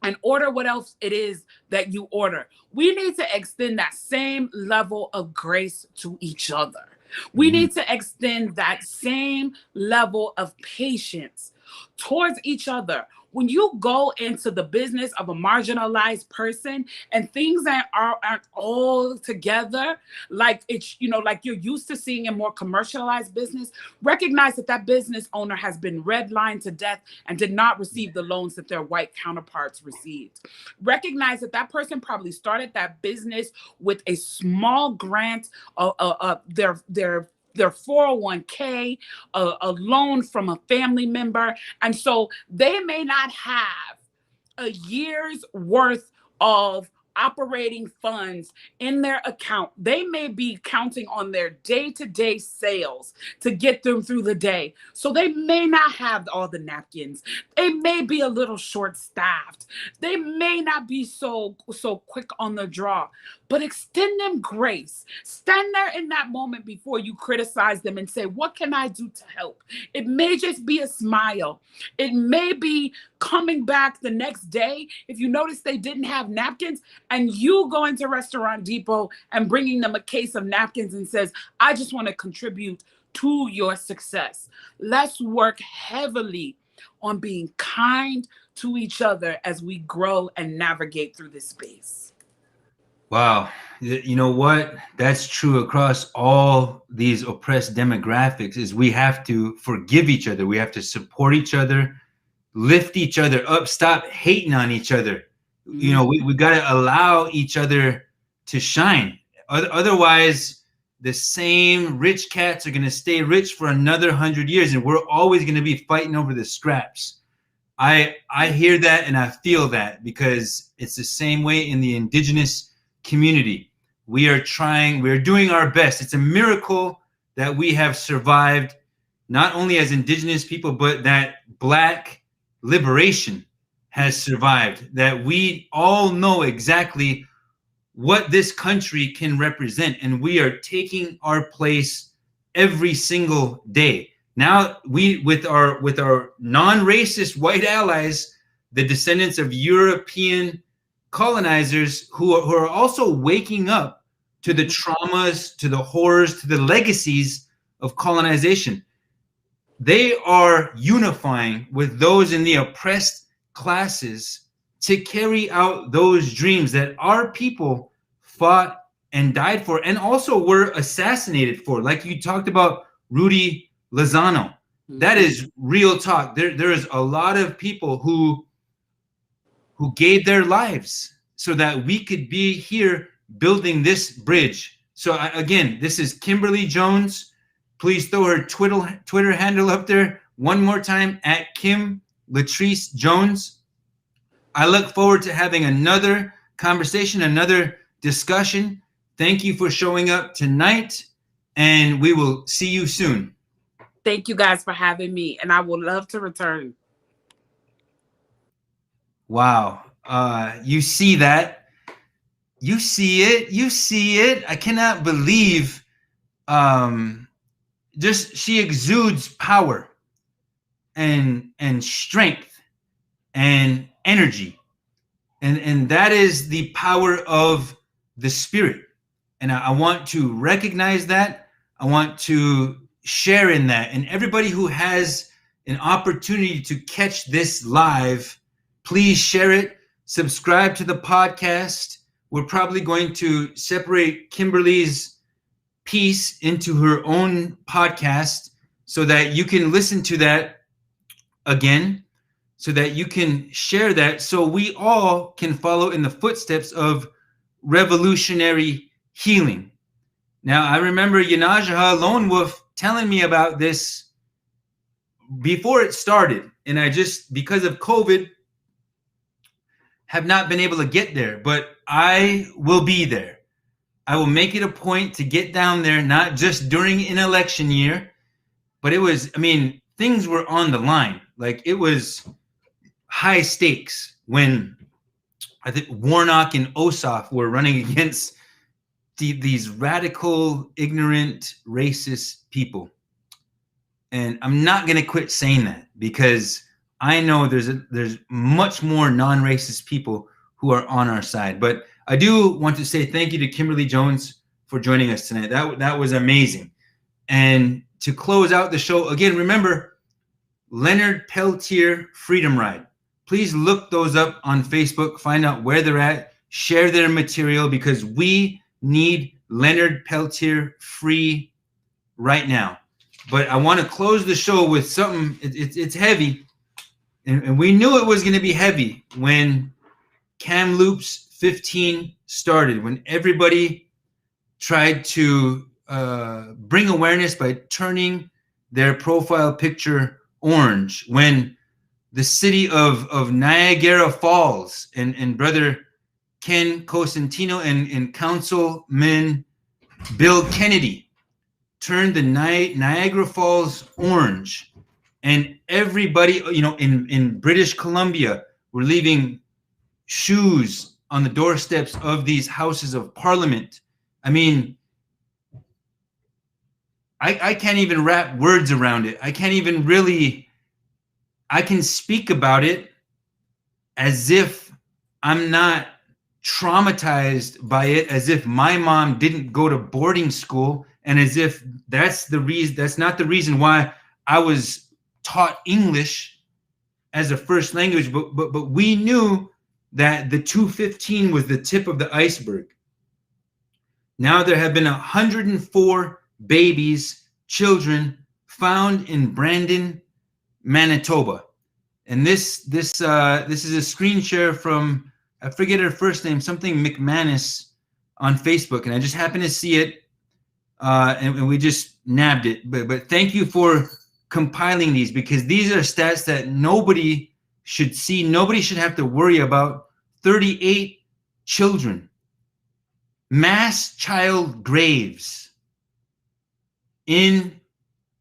and order what else it is that you order. We need to extend that same level of grace to each other. We need to extend that same level of patience towards each other. When you go into the business of a marginalized person and things that aren't all together, like it's, like you're used to seeing in more commercialized business, recognize that that business owner has been redlined to death and did not receive the loans that their white counterparts received. Recognize that that person probably started that business with a small grant of their 401k, a loan from a family member. And so they may not have a year's worth of operating funds in their account. They may be counting on their day-to-day sales to get them through the day. So they may not have all the napkins. They may be a little short-staffed. They may not be so quick on the draw, but extend them grace. Stand there in that moment before you criticize them and say, what can I do to help? It may just be a smile. It may be coming back the next day if you notice they didn't have napkins, and you go into Restaurant Depot and bringing them a case of napkins and says, I just want to contribute to your success. Let's work heavily on being kind to each other as we grow and navigate through this space. Wow. You know what? That's true across all these oppressed demographics, is we have to forgive each other. We have to support each other, lift each other up, stop hating on each other. We got to allow each other to shine. Otherwise, the same rich cats are going to stay rich for another 100 years, and we're always going to be fighting over the scraps. I hear that and I feel that, because it's the same way in the Indigenous community. We're doing our best. It's a miracle that we have survived, not only as Indigenous people, but that Black liberation has survived, that we all know exactly what this country can represent, and we are taking our place every single day. Now we, with our non-racist white allies, the descendants of European colonizers who are also waking up to the traumas, to the horrors, to the legacies of colonization. They are unifying with those in the oppressed classes to carry out those dreams that our people fought and died for, and also were assassinated for. Like you talked about Rudy Lozano. That is real talk. There is a lot of people who gave their lives so that we could be here building this bridge. So again, this is Kimberly Jones. Please throw her Twitter handle up there one more time, at Kim Latrice Jones. I look forward to having another conversation, another discussion. Thank you for showing up tonight, and we will see you soon. Thank you guys for having me, and I would love to return. Wow. You see that? You see it. You see it. I cannot believe she exudes power and strength and energy. And that is the power of the spirit. And I want to recognize that. I want to share in that. And everybody who has an opportunity to catch this live, please share it. Subscribe to the podcast. We're probably going to separate Kimberly's piece into her own podcast so that you can listen to that again, so that you can share that, so we all can follow in the footsteps of revolutionary healing. Now, I remember Yanajaha Lone Wolf telling me about this before it started, and I just, because of COVID, have not been able to get there, but I will be there. I will make it a point to get down there, not just during an election year, but things were on the line. Like, it was high stakes when I think Warnock and Ossoff were running against these radical, ignorant, racist people. And I'm not going to quit saying that, because I know there's much more non-racist people who are on our side. But I do want to say thank you to Kimberly Jones for joining us tonight. That was amazing. And to close out the show, again, remember, Leonard Peltier Freedom Ride. Please look those up on Facebook, find out where they're at, share their material, because we need Leonard Peltier free right now. But I want to close the show with something. It's heavy, and we knew it was going to be heavy when Kamloops 15 started, when everybody tried to bring awareness by turning their profile picture orange, when the city of Niagara Falls and Brother Ken Cosentino and Councilman Bill Kennedy turned the Niagara Falls orange, and everybody, in British Columbia were leaving shoes on the doorsteps of these houses of parliament. I mean, I can't even wrap words around it. I can't even really, I can speak about it as if I'm not traumatized by it, as if my mom didn't go to boarding school, and as if that's not the reason why I was taught English as a first language. But we knew that the 215 was the tip of the iceberg. Now there have been 104 babies, children, found in Brandon, Manitoba. And this is a screen share from, I forget her first name, something McManus on Facebook, and I just happened to see it, and we just nabbed it. But thank you for compiling these, because these are stats that nobody should see. Nobody should have to worry about. 38 children, mass child graves in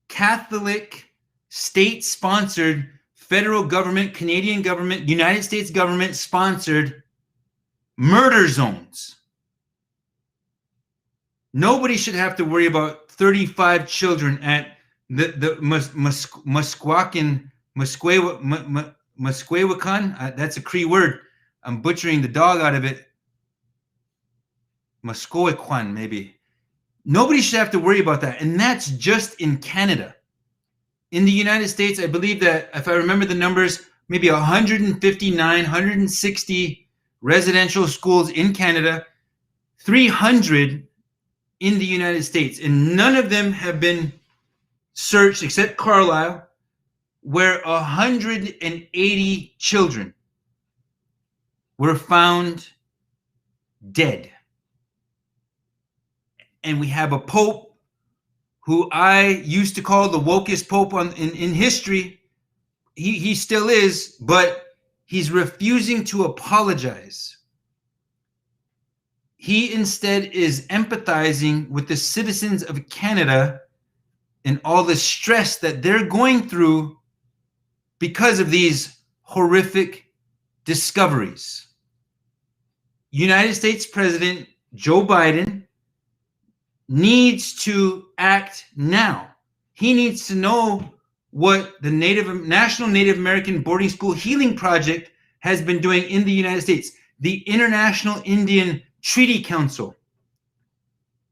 Catholic, state-sponsored, federal government, Canadian government, United States government sponsored murder zones. Nobody should have to worry about 35 children at the Musquewacan. That's a Cree word. I'm butchering the dog out of it. Musquewacan, maybe. Nobody should have to worry about that. And that's just in Canada. In the United States, I believe that, if I remember the numbers, maybe 159, 160 residential schools in Canada, 300 in the United States. And none of them have been searched, except Carlisle, where 180 children were found dead. And we have a pope who I used to call the wokest pope in history. He still is, but he's refusing to apologize. He instead is empathizing with the citizens of Canada and all the stress that they're going through because of these horrific discoveries. United States President Joe Biden needs to act now. He needs to know what the National Native American Boarding School Healing Project has been doing in the United States, the International Indian Treaty Council.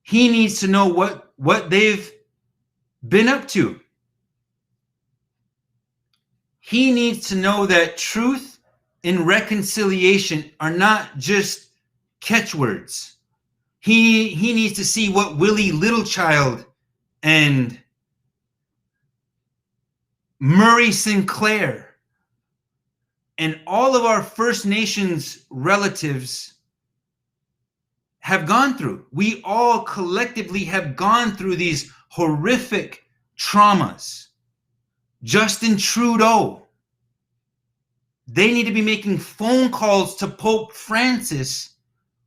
He needs to know what they've been up to. He needs to know that truth and reconciliation are not just catchwords. He needs to see what Willie Littlechild and Murray Sinclair and all of our First Nations relatives have gone through. We all collectively have gone through these horrific traumas. Justin Trudeau, they need to be making phone calls to Pope Francis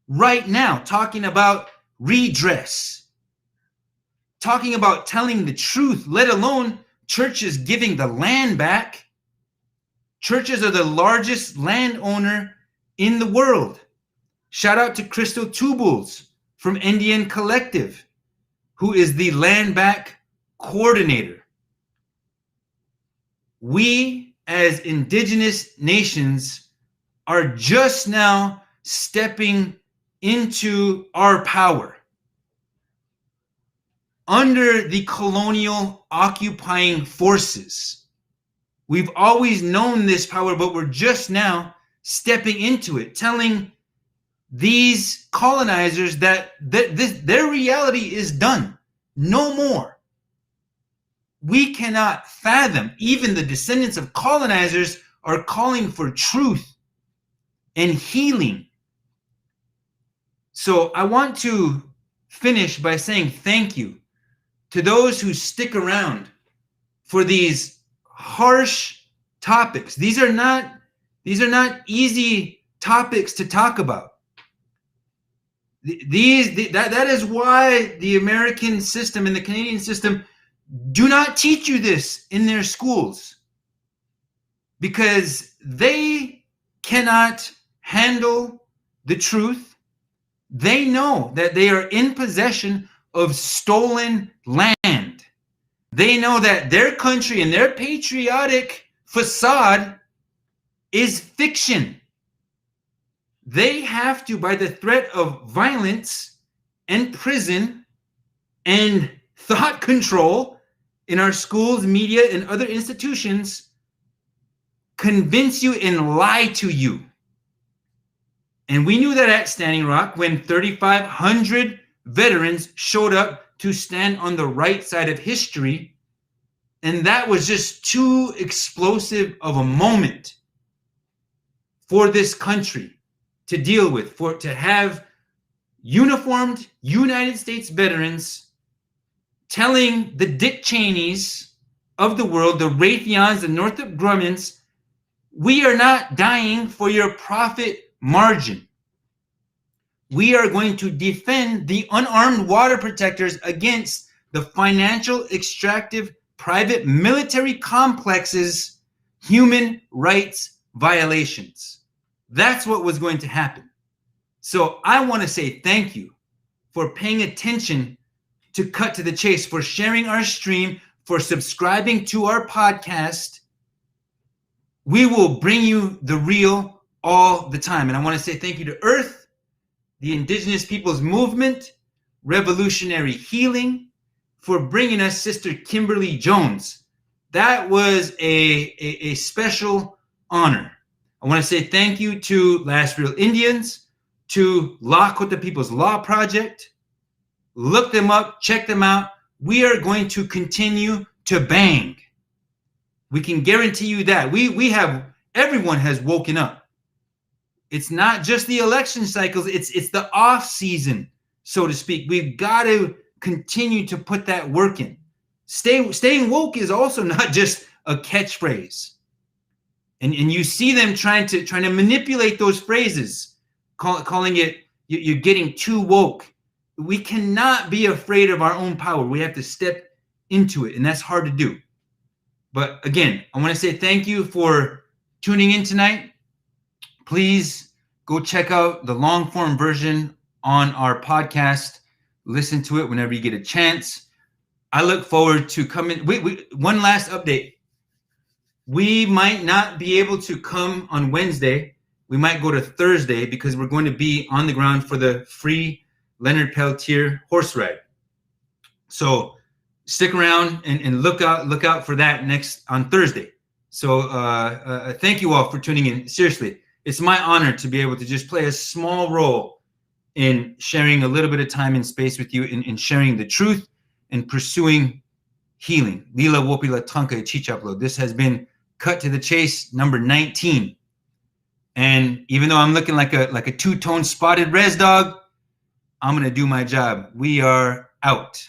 right now, talking about redress, talking about telling the truth, let alone churches giving the land back. Churches are the largest landowner in the world. Shout out to Crystal Tubuls from Indian Collective, who is the land back coordinator. We, as Indigenous nations, are just now stepping into our power. Under the colonial occupying forces, We've always known this power, but we're just now stepping into it, telling these colonizers that their reality is done. No more. We cannot fathom. Even the descendants of colonizers are calling for truth and healing. So I want to finish by saying thank you to those who stick around for these harsh topics. These are not easy topics to talk about. That is why the American system and the Canadian system do not teach you this in their schools, because they cannot handle the truth. They know that they are in possession of stolen land. They know that their country and their patriotic facade is fiction. They have to, by the threat of violence and prison and thought control in our schools, media, and other institutions, convince you and lie to you. And we knew that at Standing Rock when 3,500 veterans showed up to stand on the right side of history. And that was just too explosive of a moment for this country to deal with, for to have uniformed United States veterans telling the Dick Cheneys of the world, the Raytheons, the Northrop Grummons, we are not dying for your profit margin. We are going to defend the unarmed water protectors against the financial extractive private military complexes' human rights violations. That's what was going to happen. So I want to say thank you for paying attention to Cut to the Chase, for sharing our stream, for subscribing to our podcast. We will bring you the real all the time. And I want to say thank you to Earth, the Indigenous Peoples Movement, Revolutionary Healing, for bringing us Sister Kimberly Jones. That was a special honor. I want to say thank you to Last Real Indians, to Lakota People's Law Project. Look them up, check them out. We are going to continue to bang. We can guarantee you that. Everyone has woken up. It's not just the election cycles, it's the off season, so to speak. We've got to continue to put that work in. Staying woke is also not just a catchphrase. And you see them trying to manipulate those phrases, calling it you're getting too woke. We cannot be afraid of our own power. We have to step into it, and that's hard to do. But again, I want to say thank you for tuning in tonight. Please go check out the long form version on our podcast. Listen to it whenever you get a chance. I look forward to coming. One last update. We might not be able to come on Wednesday. We might go to Thursday because we're going to be on the ground for the free Leonard Peltier horse ride. So stick around and look out for that next on Thursday. So thank you all for tuning in. Seriously, it's my honor to be able to just play a small role in sharing a little bit of time and space with you, in sharing the truth and pursuing healing. Lila Wopila Tanka Chichaplo. This has been Cut to the Chase number 19. And even though I'm looking like a two-tone spotted res dog, I'm going to do my job. We are out.